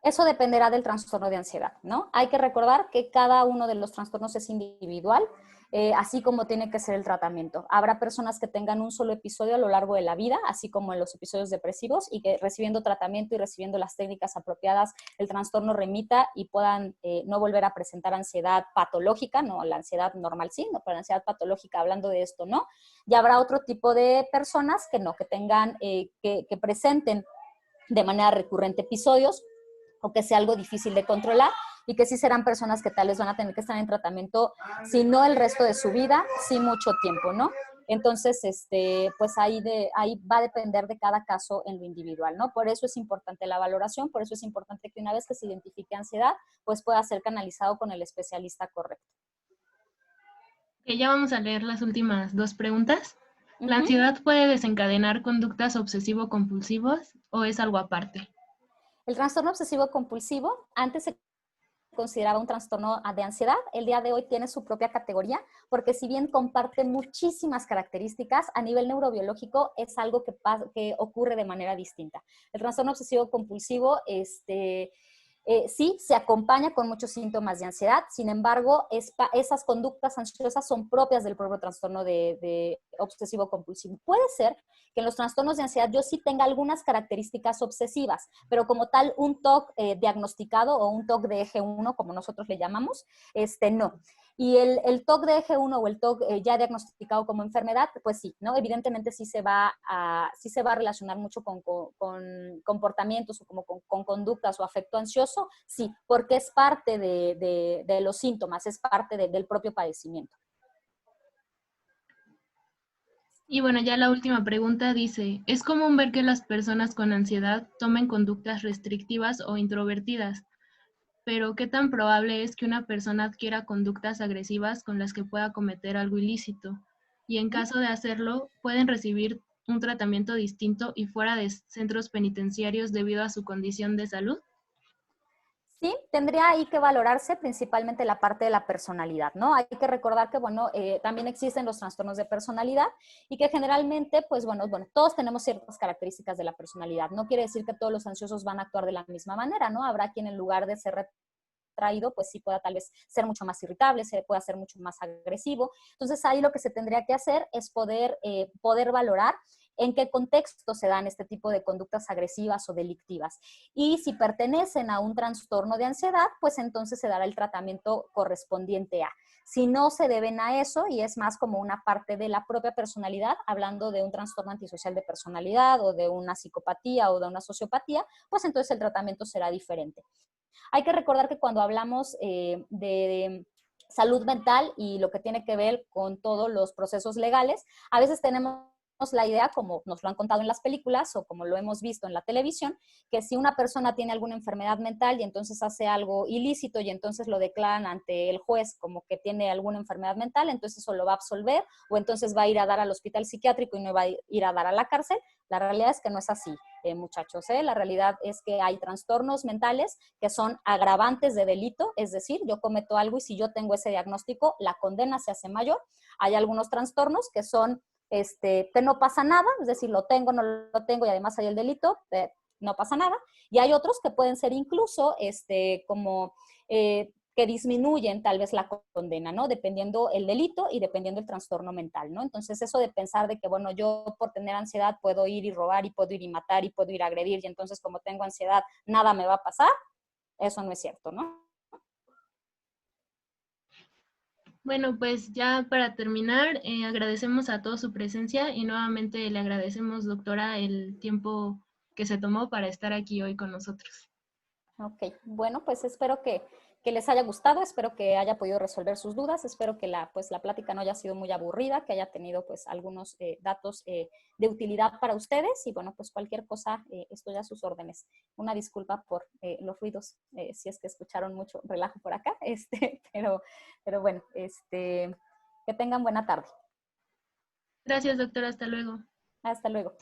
Eso dependerá del trastorno de ansiedad, ¿no? Hay que recordar que cada uno de los trastornos es individual, así como tiene que ser el tratamiento. Habrá personas que tengan un solo episodio a lo largo de la vida, así como en los episodios depresivos, y que recibiendo tratamiento y recibiendo las técnicas apropiadas, el trastorno remita y puedan no volver a presentar ansiedad patológica, no la ansiedad normal sí, no, pero la ansiedad patológica, hablando de esto, ¿no? Y habrá otro tipo de personas que no, que tengan, que presenten de manera recurrente episodios, o que sea algo difícil de controlar y que sí serán personas que tal vez van a tener que estar en tratamiento, si no el resto de su vida, sí mucho tiempo, ¿no? Entonces, pues ahí va a depender de cada caso en lo individual, ¿no? Por eso es importante la valoración, por eso es importante que una vez que se identifique ansiedad, pues pueda ser canalizado con el especialista correcto. Ya vamos a leer las últimas dos preguntas. ¿La ansiedad puede desencadenar conductas obsesivo-compulsivas o es algo aparte? El trastorno obsesivo-compulsivo antes se consideraba un trastorno de ansiedad, el día de hoy tiene su propia categoría, porque si bien comparte muchísimas características, a nivel neurobiológico es algo que ocurre de manera distinta. El trastorno obsesivo-compulsivo, sí, se acompaña con muchos síntomas de ansiedad, sin embargo, esas conductas ansiosas son propias del propio trastorno de obsesivo-compulsivo. Puede ser que en los trastornos de ansiedad yo sí tenga algunas características obsesivas, pero como tal un TOC diagnosticado o un TOC de eje 1, como nosotros le llamamos, no. Y el TOC de eje 1 o el TOC ya diagnosticado como enfermedad, pues sí, ¿no? Evidentemente sí se va a relacionar mucho con comportamientos o como con conductas o afecto ansioso, sí, porque es parte de los síntomas, es parte del propio padecimiento. Y bueno, ya la última pregunta dice, ¿es común ver que las personas con ansiedad tomen conductas restrictivas o introvertidas? Pero ¿qué tan probable es que una persona adquiera conductas agresivas con las que pueda cometer algo ilícito? Y en caso de hacerlo, ¿pueden recibir un tratamiento distinto y fuera de centros penitenciarios debido a su condición de salud? Sí, tendría ahí que valorarse principalmente la parte de la personalidad, ¿no? Hay que recordar que, bueno, también existen los trastornos de personalidad y que generalmente, pues, bueno, todos tenemos ciertas características de la personalidad. No quiere decir que todos los ansiosos van a actuar de la misma manera, ¿no? Habrá quien en lugar de ser retraído, pues sí pueda tal vez ser mucho más irritable, pueda ser mucho más agresivo. Entonces ahí lo que se tendría que hacer es poder valorar en qué contexto se dan este tipo de conductas agresivas o delictivas. Y si pertenecen a un trastorno de ansiedad, pues entonces se dará el tratamiento correspondiente a. Si no se deben a eso y es más como una parte de la propia personalidad, hablando de un trastorno antisocial de personalidad o de una psicopatía o de una sociopatía, pues entonces el tratamiento será diferente. Hay que recordar que cuando hablamos de salud mental y lo que tiene que ver con todos los procesos legales, a veces tenemos la idea, como nos lo han contado en las películas o como lo hemos visto en la televisión, que si una persona tiene alguna enfermedad mental y entonces hace algo ilícito y entonces lo declaran ante el juez como que tiene alguna enfermedad mental, entonces eso lo va a absolver o entonces va a ir a dar al hospital psiquiátrico y no va a ir a dar a la cárcel. La realidad es que no es así, muchachos. La realidad es que hay trastornos mentales que son agravantes de delito, es decir, yo cometo algo y si yo tengo ese diagnóstico, la condena se hace mayor. Hay algunos trastornos que son que no pasa nada, es decir, lo tengo, no lo tengo y además hay el delito, no pasa nada. Y hay otros que pueden ser incluso como que disminuyen tal vez la condena, ¿no? Dependiendo el delito y dependiendo el trastorno mental, ¿no? Entonces eso de pensar de que, bueno, yo por tener ansiedad puedo ir y robar y puedo ir y matar y puedo ir a agredir y entonces como tengo ansiedad nada me va a pasar, eso no es cierto, ¿no? Bueno, pues ya para terminar, agradecemos a todos su presencia y nuevamente le agradecemos, doctora, el tiempo que se tomó para estar aquí hoy con nosotros. Ok, bueno, pues espero que les haya gustado, espero que haya podido resolver sus dudas, espero que la plática no haya sido muy aburrida, que haya tenido pues algunos datos de utilidad para ustedes y bueno, pues cualquier cosa, estoy a sus órdenes. Una disculpa por los ruidos, si es que escucharon mucho relajo por acá, pero bueno, que tengan buena tarde. Gracias, doctora, hasta luego. Hasta luego.